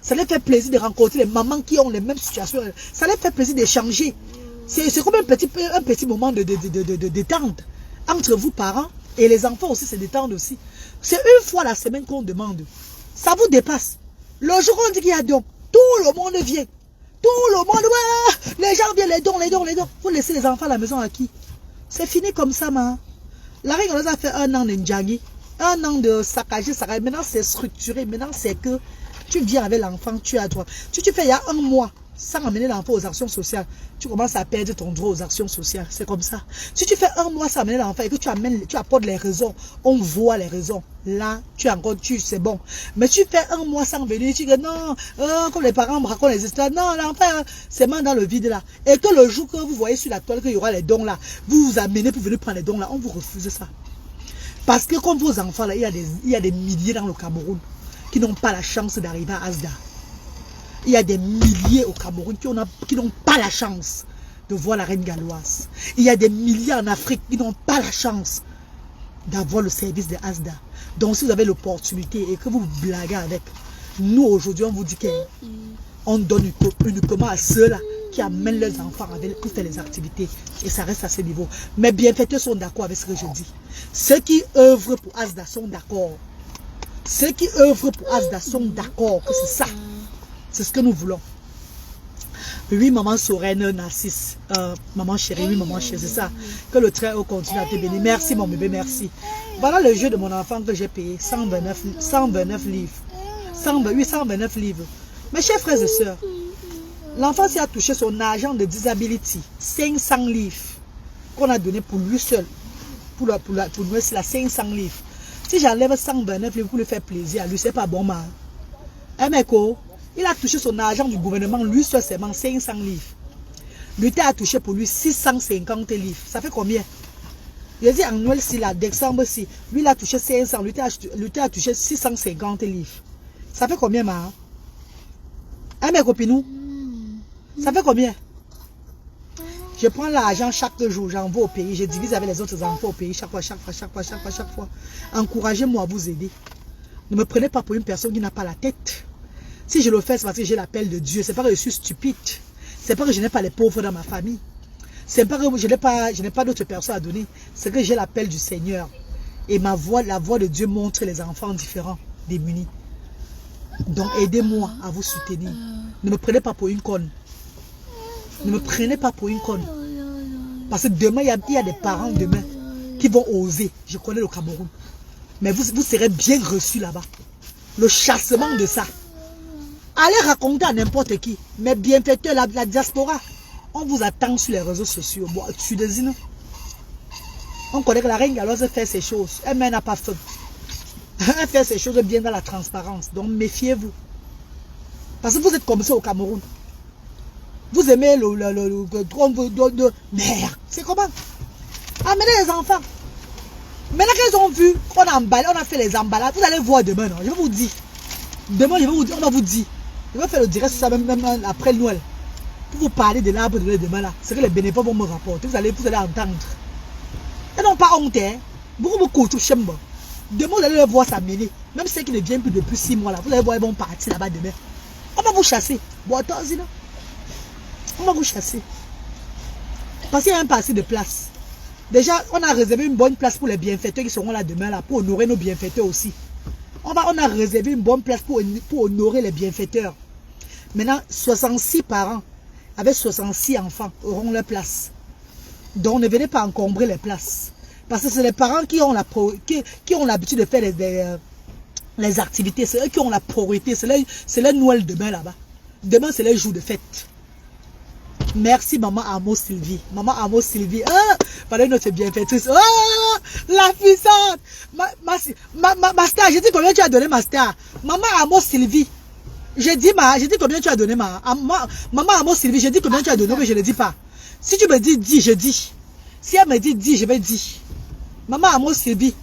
Ça leur fait plaisir de rencontrer les mamans qui ont les mêmes situations. Ça leur fait plaisir d'échanger. C'est comme un petit moment de détente entre vous parents et les enfants aussi se détendent aussi. C'est une fois la semaine qu'on demande. Ça vous dépasse. Le jour où on dit qu'il y a don, tout le monde vient. Tout le monde, ouais, les gens viennent, les dons. Vous laissez les enfants à la maison à qui? C'est fini comme ça, ma. La reine, on a fait 1 an de Ndjagi, 1 an de saccagé. Maintenant, c'est structuré. Maintenant, c'est que tu viens avec l'enfant, tu es à toi. Si tu fais il y a 1 mois, sans amener l'enfant aux actions sociales, tu commences à perdre ton droit aux actions sociales. C'est comme ça. Si tu fais 1 mois sans amener l'enfant et que tu apportes les raisons, on voit les raisons. Là, c'est bon. Mais tu fais 1 mois sans venir, tu dis non, comme les parents me racontent les histoires, non, l'enfant, c'est main dans le vide là. Et que le jour que vous voyez sur la toile qu'il y aura les dons là, vous vous amenez pour venir prendre les dons là, on vous refuse ça. Parce que comme vos enfants là, il y a des milliers dans le Cameroun qui n'ont pas la chance d'arriver à Asda. Il y a des milliers au Cameroun qui n'ont pas la chance de voir la reine galloise. Il y a des milliers en Afrique qui n'ont pas la chance d'avoir le service de Asda. Donc si vous avez l'opportunité et que vous blaguez avec, nous aujourd'hui on vous dit qu'on donne uniquement à ceux-là qui amènent leurs enfants pour faire les activités. Et ça reste à ce niveau. Mais bienfaiteurs sont d'accord avec ce que je dis. Ceux qui œuvrent pour Asda sont d'accord. Ceux qui œuvrent pour Asda sont d'accord que c'est ça. C'est ce que nous voulons. Oui, maman Soren Narcisse. Maman chérie, oui, maman chérie, c'est ça. Que le très haut continue à te bénir. Merci, mon bébé, merci. Voilà le jeu de mon enfant que j'ai payé. 129 livres. 129 livres. Mes chers frères et sœurs, l'enfant s'y a touché son argent de disability. 500 livres. Qu'on a donné pour lui seul. Pour nous, c'est la 500 livres. Si j'enlève 129 livres pour lui faire plaisir à lui, c'est pas bon, ma. Eh, mec, il a touché son argent du gouvernement, lui seul seulement 500 livres. L'UTA a touché pour lui 650 livres. Ça fait combien? Je dis en Noël, si la décembre, si lui il a touché 500, l'UTA a touché 650 livres. Ça fait combien, ma? Hein, mes copines? Ça fait combien? Je prends l'argent chaque jour, j'envoie au pays, je divise avec les autres enfants au pays, chaque fois. Encouragez-moi à vous aider. Ne me prenez pas pour une personne qui n'a pas la tête. Si je le fais, c'est parce que j'ai l'appel de Dieu. C'est pas que je suis stupide. C'est pas que je n'ai pas les pauvres dans ma famille. C'est pas que je n'ai pas d'autres personnes à donner. C'est que j'ai l'appel du Seigneur. Et la voix de Dieu montre les enfants différents, démunis. Donc aidez-moi à vous soutenir. Ne me prenez pas pour une conne. Ne me prenez pas pour une conne. Parce que demain, il y a des parents demain qui vont oser. Je connais le Cameroun. Mais vous serez bien reçus là-bas. Le chassement de ça. Allez raconter à n'importe qui. Mais bienfaiteurs, la diaspora, on vous attend sur les réseaux sociaux. Bon, tu désignes. On connaît que la reine galloise fait ces choses. Elle n'a pas fait. Elle fait ces choses bien dans la transparence. Donc méfiez-vous. Parce que vous êtes comme ça au Cameroun. Vous aimez le merde. C'est comment? Amenez les enfants. Maintenant qu'ils ont vu qu'on a emballé, on a fait les emballages, vous allez voir demain. Non? Je vais vous dire. Demain, on va vous dire. Je vais faire le direct sur ça même après Noël. Pour vous parler de l'arbre de demain là. C'est que les bénévoles vont me rapporter. Vous allez entendre. Ils n'ont pas honte. Hein? Beaucoup tout chembo. Demain, vous allez les voir s'amener. Même ceux qui ne viennent plus depuis 6 mois là. Vous allez voir, ils vont partir là-bas demain. On va vous chasser. Bon, attends, on va vous chasser. Parce qu'il y a un passé de place. Déjà, on a réservé une bonne place pour les bienfaiteurs qui seront là demain là. Pour honorer nos bienfaiteurs aussi. On a réservé une bonne place pour honorer les bienfaiteurs. Maintenant, 66 parents avec 66 enfants auront leur place. Donc, ne venez pas encombrer les places. Parce que c'est les parents qui ont l'habitude de faire les activités. C'est eux qui ont la priorité. C'est leur Noël demain là-bas. Demain, c'est leur jour de fête. Merci, maman Amo Sylvie. Maman Amo Sylvie. Ah, pendant notre bienfaitrice. Ah, la puissante. Ma star, j'ai dit combien tu as donné ma star. Maman Amo Sylvie. J'ai dit combien tu as donné maman Amo Sylvie. J'ai dit combien tu as donné, mais je ne dis pas. Si tu me dis 10, je dis. Si elle me dit 10, je vais dire. Maman Amo Sylvie.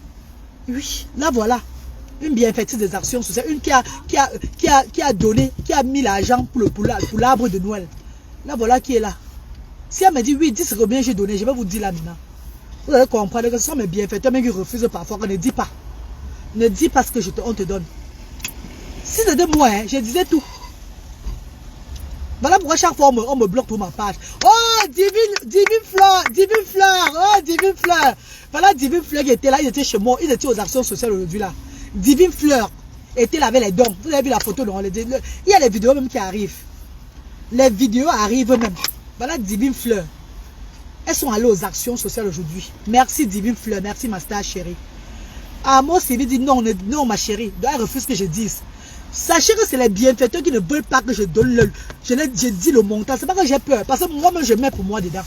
Oui, là voilà. une bienfaitrice des actions sociales, une qui a donné, qui a mis l'argent pour l'arbre de Noël. Là, voilà qui est là. Si elle me dit oui, dis ce que bien j'ai donné, je vais vous dire là maintenant. Vous allez comprendre que ce sont mes bienfaiteurs, mais qui refusent parfois, ne dis pas. Ne dis pas ce que on te donne. Si c'était moi, hein, je disais tout. Voilà pourquoi chaque fois on me bloque pour ma page. Oh, Divine Fleur, oh, Divine Fleur. Voilà Divine Fleur qui était là, il était chez moi, il était aux actions sociales aujourd'hui là. Divine Fleur était là avec les dons. Vous avez vu la photo, non? Il y a les vidéos même qui arrivent. Les vidéos arrivent même. Voilà Divine Fleur. Elles sont allées aux actions sociales aujourd'hui. Merci Divine Fleur, merci ma star chérie. Amos Sylvie dit non, non ma chérie, elle refuse que je dise. Sachez que c'est les bienfaiteurs qui ne veulent pas que je donne je dis le montant. C'est pas que j'ai peur, parce que moi-même je mets pour moi dedans.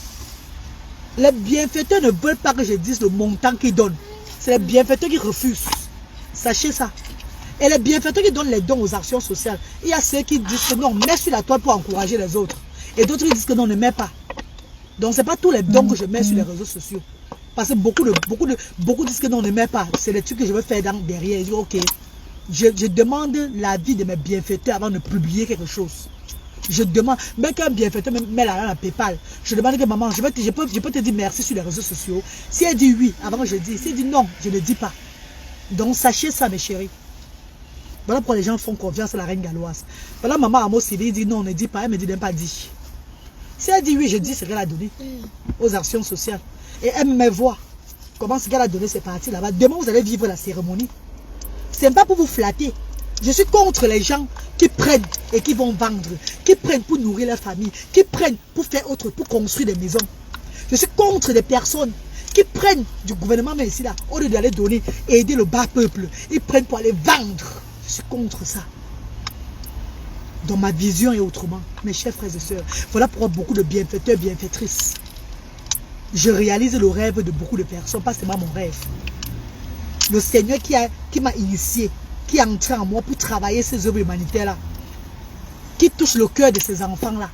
Les bienfaiteurs ne veulent pas que je dise le montant qu'ils donnent. C'est les bienfaiteurs qui refusent. Sachez ça. Et les bienfaiteurs qui donnent les dons aux actions sociales, il y a ceux qui disent que non, mets sur la toile pour encourager les autres. Et d'autres qui disent que non, ne mets pas. Donc c'est pas tous les dons que je mets sur les réseaux sociaux. Parce que beaucoup disent que non, ne mets pas. C'est les trucs que je veux faire derrière. Je dis ok. Je demande l'avis de mes bienfaiteurs avant de publier quelque chose. Je demande, même qu'un bienfaiteur met la à PayPal, je demande que maman, je peux te dire merci sur les réseaux sociaux. Si elle dit oui, avant que je dise. Si elle dit non, je ne dis pas. Donc sachez ça mes chéris. Voilà pourquoi les gens font confiance à la reine galloise. Voilà maman Amos Sylvie dit non, ne dit pas, elle me dit même pas dit. Si elle dit oui, je dis ce qu'elle a donné aux actions sociales. Et elle me voit comment ce qu'elle a donné, c'est parti là-bas. Demain, vous allez vivre la cérémonie. Ce n'est pas pour vous flatter. Je suis contre les gens qui prennent et qui vont vendre, qui prennent pour nourrir leur famille, qui prennent pour faire autre, pour construire des maisons. Je suis contre des personnes qui prennent du gouvernement, mais ici là, au lieu d'aller donner et aider le bas peuple, ils prennent pour aller vendre. Je suis contre ça. Dans ma vision et autrement, mes chers frères et sœurs, voilà pourquoi beaucoup de bienfaiteurs, bienfaitrices. Je réalise le rêve de beaucoup de personnes, pas seulement mon rêve. Le Seigneur qui m'a initié, qui est entré en moi pour travailler ces œuvres humanitaires-là, qui touche le cœur de ces enfants-là.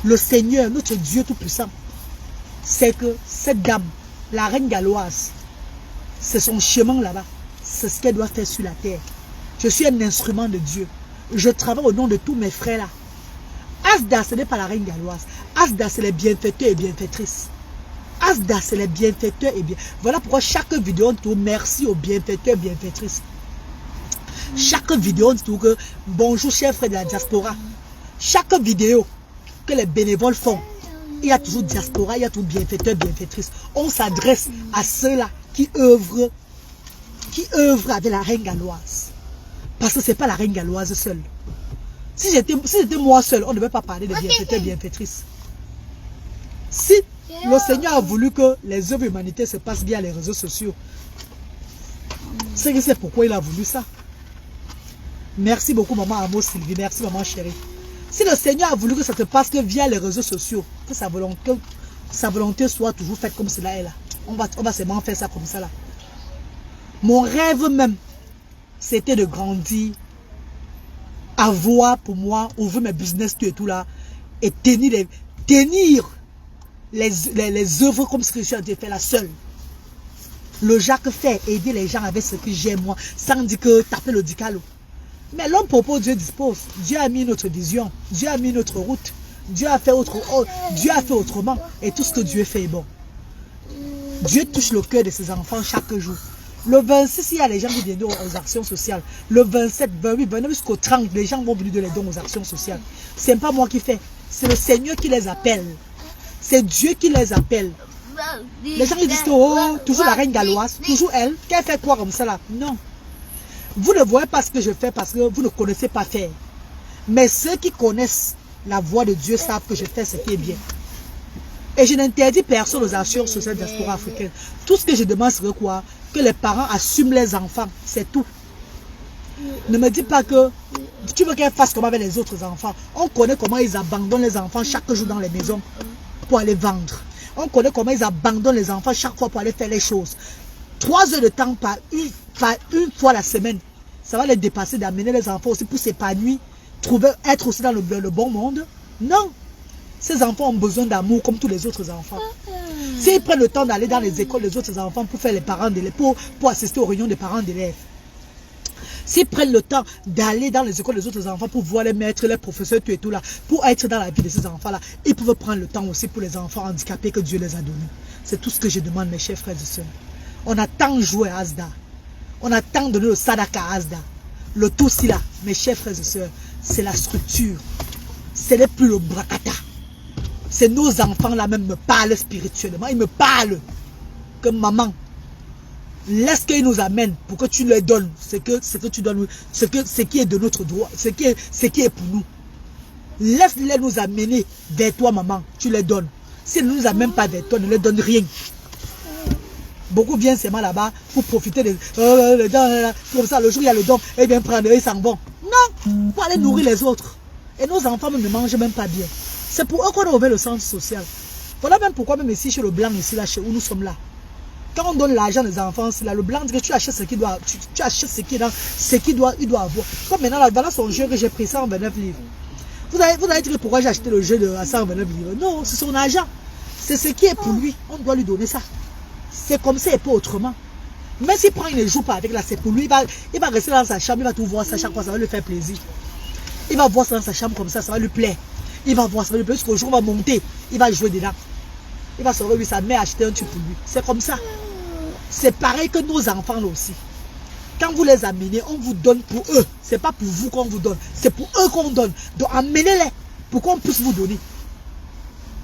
Le Seigneur, notre Dieu Tout-Puissant, c'est que cette dame, la reine galloise, c'est son chemin là-bas. C'est ce qu'elle doit faire sur la terre. Je suis un instrument de Dieu. Je travaille au nom de tous mes frères là. Asda, ce n'est pas la reine galloise. Asda, c'est les bienfaiteurs et bienfaitrices. Asda, c'est les bienfaiteurs et bien. Voilà pourquoi chaque vidéo, on dit merci aux bienfaiteurs et bienfaitrices. Chaque vidéo, on dit que bonjour chers frères de la diaspora. Chaque vidéo que les bénévoles font, il y a toujours diaspora, il y a toujours bienfaiteurs, bienfaitrices. On s'adresse à ceux-là qui œuvrent avec la reine galloise. Parce que ce n'est pas la reine galloise seule. Si j'étais moi seul, on ne devait pas parler de bienfaiteurs, bienfaitrices. Si le Seigneur a voulu que les œuvres humanitaires se passent bien les réseaux sociaux, c'est pourquoi il a voulu ça. Merci beaucoup maman Amos Sylvie, merci maman chérie. Si le Seigneur a voulu que ça se passe que via les réseaux sociaux, que sa volonté soit toujours faite comme cela est là. On va seulement faire ça comme ça là. Mon rêve même, c'était de grandir, avoir pour moi, ouvrir mes business tout et tout là, et tenir les œuvres comme ce que je suis en train de faire là seul. Le Jacques fait, aider les gens avec ce que j'ai moi, sans dire que taper le dicalo. Mais l'homme propose, Dieu dispose. Dieu a mis notre vision, Dieu a mis notre route, Dieu a fait autrement, et tout ce que Dieu fait est bon. Dieu touche le cœur de ses enfants chaque jour. Le 26, il y a les gens qui viennent aux actions sociales. Le 27, 28, 29 jusqu'au 30, les gens vont venir de les dons aux actions sociales. Ce n'est pas moi qui fais, c'est le Seigneur qui les appelle. C'est Dieu qui les appelle. Les gens qui disent que oh, toujours la reine galloise, toujours elle, qu'elle fait quoi comme ça là? Non. Vous ne voyez pas ce que je fais parce que vous ne connaissez pas faire. Mais ceux qui connaissent la voix de Dieu savent que je fais ce qui est bien. Et je n'interdis personne aux actions sociales de la diaspora africaine. Tout ce que je demande, c'est quoi? Que les parents assument les enfants. C'est tout. Ne me dis pas que tu veux qu'elle fasse comme avec les autres enfants. On connaît comment ils abandonnent les enfants chaque jour dans les maisons pour aller vendre. On connaît comment ils abandonnent les enfants chaque fois pour aller faire les choses. 3 heures de temps par une fois la semaine. Ça va les dépasser d'amener les enfants aussi pour s'épanouir, être aussi dans le bon monde. Non. Ces enfants ont besoin d'amour comme tous les autres enfants. S'ils prennent le temps d'aller dans les écoles des autres enfants pour faire les parents d'élèves, pour assister aux réunions des parents d'élèves, s'ils prennent le temps d'aller dans les écoles des autres enfants pour voir les maîtres, les professeurs, tout et tout là, pour être dans la vie de ces enfants-là, ils peuvent prendre le temps aussi pour les enfants handicapés que Dieu les a donnés. C'est tout ce que je demande, mes chers frères et sœurs. On a tant joué à Asda. On a tant donné le sadaka à Asda. Le tout si là, mes chers frères et sœurs, c'est la structure. Ce n'est plus le bracata. C'est nos enfants là même me parlent spirituellement. Ils me parlent que maman, laisse qu'ils nous amènent pour que tu leur donnes ce que tu donnes, ce qui est de notre droit, ce qui est pour nous. Laisse-les nous amener vers toi, maman. Tu les donnes. S'ils ne nous amènent pas vers toi, ne leur donne rien. Beaucoup viennent seulement là-bas pour profiter des comme ça, le jour où il y a le don, ils viennent prendre, ils s'en vont. Non, pour aller nourrir les autres. Et nos enfants même ne mangent même pas bien. C'est pour eux qu'on a ouvert le centre social. Voilà même pourquoi même ici chez le blanc, ici là, chez où nous sommes là. Quand on donne l'argent des enfants, là, le blanc dit que tu achètes ce qu'il doit, tu achètes ce qu'il doit, il doit avoir. Comme maintenant, là, voilà son jeu que j'ai pris 129 livres. Vous allez dire pourquoi j'ai acheté le jeu à 129 livres. Non, c'est son argent. C'est ce qui est pour lui. On doit lui donner ça. C'est comme ça et pas autrement. Même s'il prend, il ne joue pas avec là, c'est pour lui. Il va rester dans sa chambre, il va tout voir ça chaque fois, ça va lui faire plaisir. Il va voir ça dans sa chambre comme ça va lui plaire. Il va voir ça, va lui plaire. Jusqu'au jour où il va monter, il va jouer dedans. Il va se retrouver, sa mère a acheté un truc pour lui. C'est comme ça. C'est pareil que nos enfants là aussi. Quand vous les amenez, on vous donne pour eux. C'est pas pour vous qu'on vous donne. C'est pour eux qu'on donne. Donc amenez-les pour qu'on puisse vous donner.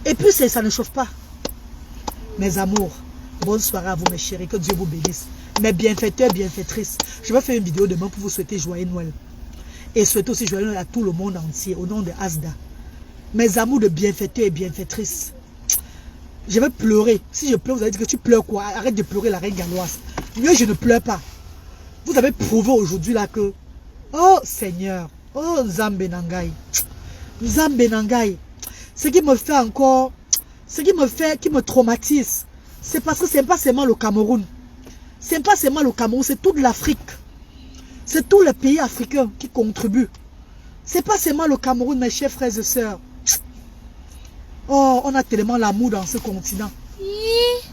Et puis ça ne chauffe pas. Mes amours, bonne soirée à vous mes chéris. Que Dieu vous bénisse. Mes bienfaiteurs, bienfaitrices. Je vais faire une vidéo demain pour vous souhaiter joyeux Noël. Et souhaiter aussi joyeux Noël à tout le monde entier. Au nom de Asda. Mes amours de bienfaiteurs et bienfaitrices. Je vais pleurer. Si je pleure, vous allez dire que tu pleures quoi? Arrête de pleurer la reine galloise. Mieux, je ne pleure pas. Vous avez prouvé aujourd'hui là que, oh Seigneur, oh Nzambe-Nangai, Nzambe-Nangai, ce qui me fait encore, ce qui me traumatise, c'est parce que ce n'est pas seulement le Cameroun. Ce n'est pas seulement le Cameroun, c'est toute l'Afrique. C'est tous les pays africains qui contribuent. Ce n'est pas seulement le Cameroun, mes chers frères et sœurs. Oh, on a tellement l'amour dans ce continent.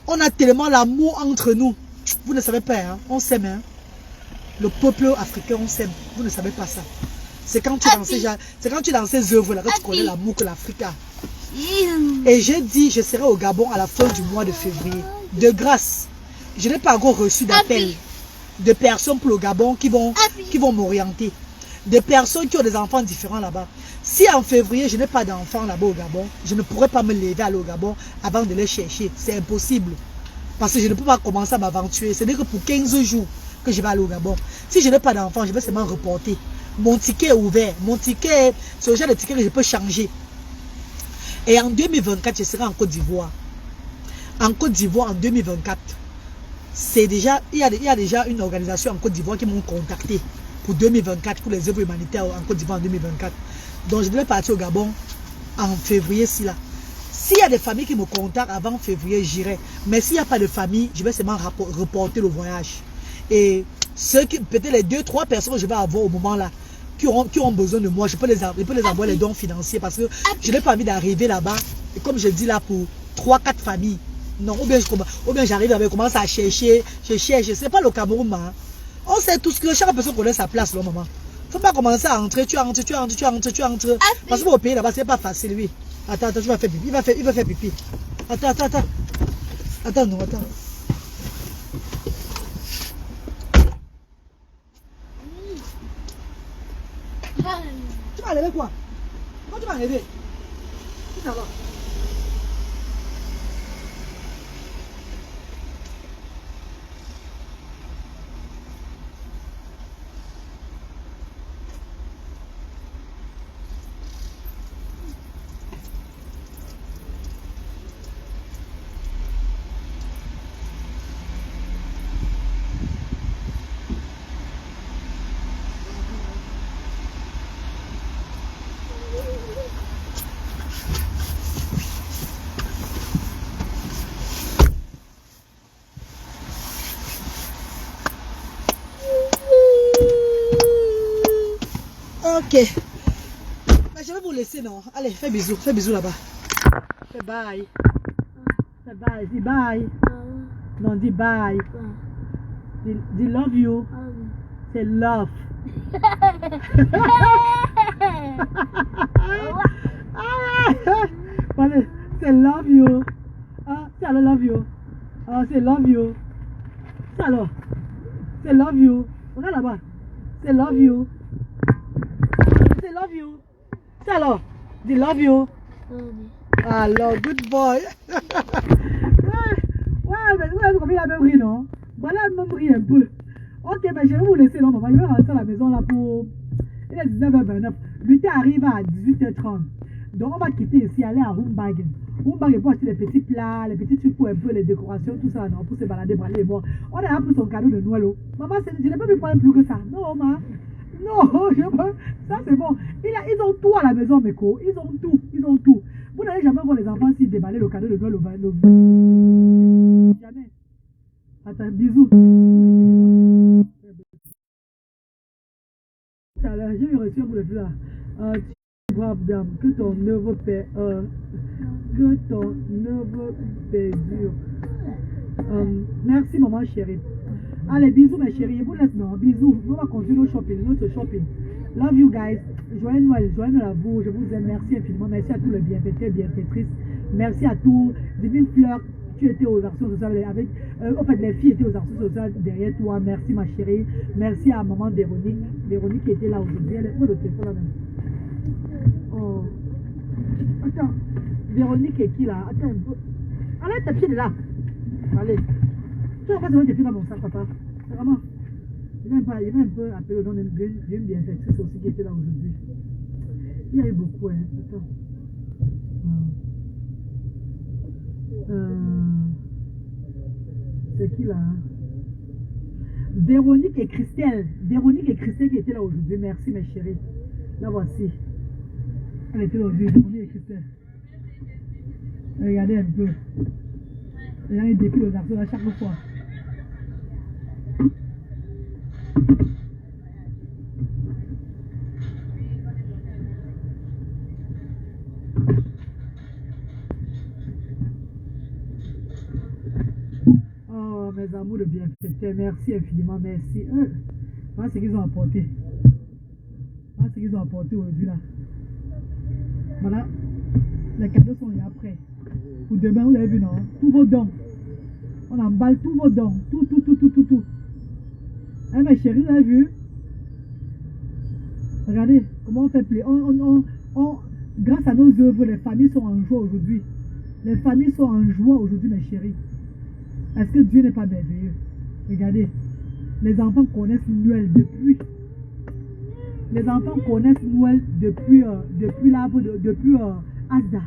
On a tellement l'amour entre nous. Vous ne savez pas, hein? On s'aime. Hein? Le peuple africain, on s'aime. Vous ne savez pas ça. C'est quand tu es dans ces œuvres-là que tu connais l'amour que l'Afrique a. Et j'ai dit, je serai au Gabon à la fin du mois de février. De grâce, je n'ai pas encore reçu d'appel de personnes pour le Gabon qui vont m'orienter. Des personnes qui ont des enfants différents là-bas. Si en février, je n'ai pas d'enfants là-bas au Gabon, je ne pourrais pas me lever aller au Gabon avant de les chercher. C'est impossible. Parce que je ne peux pas commencer à m'aventurer. Ce n'est que pour 15 jours que je vais aller au Gabon. Si je n'ai pas d'enfants, je vais seulement reporter. Mon ticket est ouvert. Mon ticket, c'est le genre de ticket que je peux changer. Et en 2024, je serai en Côte d'Ivoire. En Côte d'Ivoire, en 2024, il y a déjà une organisation en Côte d'Ivoire qui m'ont contacté pour 2024, pour les œuvres humanitaires en Côte d'Ivoire en 2024. Donc je devais partir au Gabon en février, si là. S'il y a des familles qui me contactent avant février, j'irai. Mais s'il n'y a pas de famille, je vais seulement reporter le voyage. Et peut-être les 2-3 personnes que je vais avoir au moment là, qui ont besoin de moi, je peux les envoyer les dons financiers parce que je n'ai pas envie d'arriver là-bas. Et comme je dis là, pour 3-4 familles. Non, ou bien j'arrive avec, commence à chercher, je cherche. C'est pas le Cameroun, hein. On sait tous que chaque personne connaît sa place, là, maman. Faut pas commencer à entrer, tu entres. Parce que au pays là-bas, c'est pas facile, oui. Attends, tu vas faire pipi. Il va faire pipi. Attends. Attends. Tu vas enlever quoi? Quand tu vas enlever? Ça va. Ok. Mais je vais vous laisser, non? Allez, fais bisous là-bas. Fais bye. Fais bye, dis bye. Non, dis bye. Dis love you. C'est love. Allez, c'est love you. Ah, c'est alors love you. Ah, c'est love you. C'est alors. C'est love you. Regarde là-bas. C'est love you. C'est love you. C'est alors. Dis love you. Alors, good boy. Ouais, mais vous avez compris la même rire, non? Voilà, même rire un peu. Ok, mais je vais vous laisser, non, maman. Je vais rentrer à la maison là pour. Il est 19h29. Lui, arrive à 18h30. Donc, on va quitter ici, aller à Humbagen. Humbagen pour acheter les petits plats, les petits trucs pour un peu, les décorations, tout ça, non, pour se balader, pour aller voir. On est là pour son cadeau de Noël. Maman, je ne peux plus prendre plus que ça. Non, maman. Non, je peux. Ça, c'est bon. Ils ont tout à la maison, mes co. Ils ont tout. Ils ont tout. Vous n'allez jamais voir les enfants s'ils déballaient le cadeau de Noël Jamais. Attends, bisous. Alors, j'ai reçu un bout de fleurs. Que ton neveu perdure. Merci, maman chérie. Allez, bisous, mes chéris. Vous laisse, non, bisous. On va continuer notre shopping. Love you guys. Joyeux Noël à vous. Je vous aime. Merci infiniment. Merci à tous les bienfaiteurs, bienfaitrices. Merci à tous. Divine Fleur, tu étais aux actions sociales avec. En fait, les filles étaient aux actions sociales derrière toi. Merci, ma chérie. Merci à maman Véronique. Véronique qui était là aujourd'hui. Elle est où le téléphone là même? Oh. Attends. Véronique est qui là? Attends un peu. Allez, tes pieds de là. Allez. Tu vas pas tes pieds dans mon sac, papa. C'est vraiment. Il va un peu appeler le nom d'une bienfaitrice aussi qui était là aujourd'hui. Il y a eu beaucoup, hein. Attends. C'est qui là? Véronique et Christelle. Véronique et Christelle qui étaient là aujourd'hui. Merci mes chéris. La voici. Elle était là aujourd'hui. Véronique et Christelle. Regardez un peu. Il y a un défi aux arceaux à chaque fois. Oh, mes amours de bienfaiteurs, merci infiniment, merci. Voilà ce qu'ils ont apporté. Voilà ce qu'ils ont apporté aujourd'hui là. Voilà, les cadeaux sont là après. Pour demain, vous avez vu, non? Tous vos dons. On emballe tous vos dons. Tout. Hein, mes chéris, vous avez vu? Regardez comment on fait plaisir. Grâce à nos œuvres, les familles sont en joie aujourd'hui. Les familles sont en joie aujourd'hui, mes chéris. Est-ce que Dieu n'est pas merveilleux? Regardez. Les enfants connaissent Noël depuis. Les enfants connaissent Noël depuis l'arbre, depuis Asda.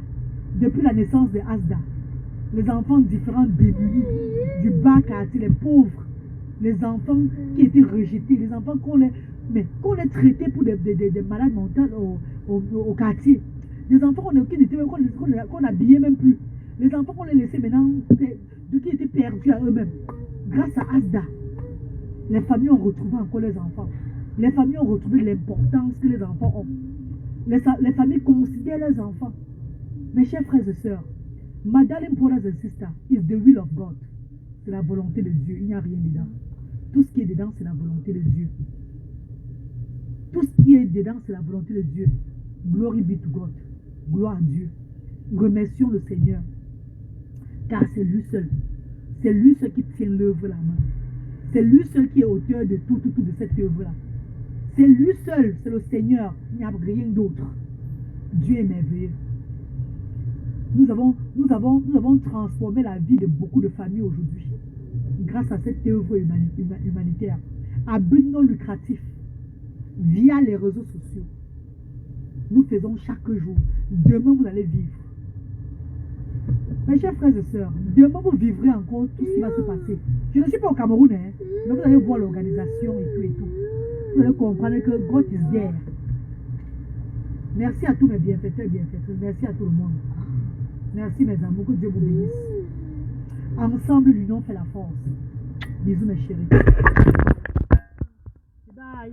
Depuis la naissance de Asda. Les enfants différents démunis, du bas quartier, les pauvres. Les enfants qui étaient rejetés, les enfants qu'on les traitait pour des malades mentales au quartier. Les enfants qu'on n'habillait même plus. Les enfants qu'on les laissait maintenant, qui étaient perdus à eux-mêmes. Grâce à Asda, les familles ont retrouvé encore les enfants. Les familles ont retrouvé l'importance que les enfants ont. Les familles considèrent les enfants. Mes chers frères et sœurs, my darling brothers and sisters, is the will of God. C'est la volonté de Dieu, il n'y a rien dedans. Tout ce qui est dedans, c'est la volonté de Dieu. Tout ce qui est dedans, c'est la volonté de Dieu. Glory be to God. Gloire à Dieu. Remercions le Seigneur. Car c'est lui seul. C'est lui seul qui tient l'œuvre la main. C'est lui seul qui est auteur de tout de cette œuvre-là. C'est lui seul, c'est le Seigneur. Il n'y a rien d'autre. Dieu est merveilleux. Nous avons transformé la vie de beaucoup de familles aujourd'hui. Grâce à cette œuvre humanitaire. À but non lucratif. Via les réseaux sociaux. Nous faisons chaque jour. Demain, vous allez vivre. Mes chers frères et sœurs, demain, vous vivrez encore tout ce qui va se passer. Je ne suis pas au Cameroun, hein, mais vous allez voir l'organisation et tout. Vous allez comprendre que God is there. Merci à tous mes bienfaiteurs et bienfaitrices. Merci à tout le monde. Merci mes amours. Que Dieu vous bénisse. Ensemble, l'union fait la force. Bisous mes chéris. Bye.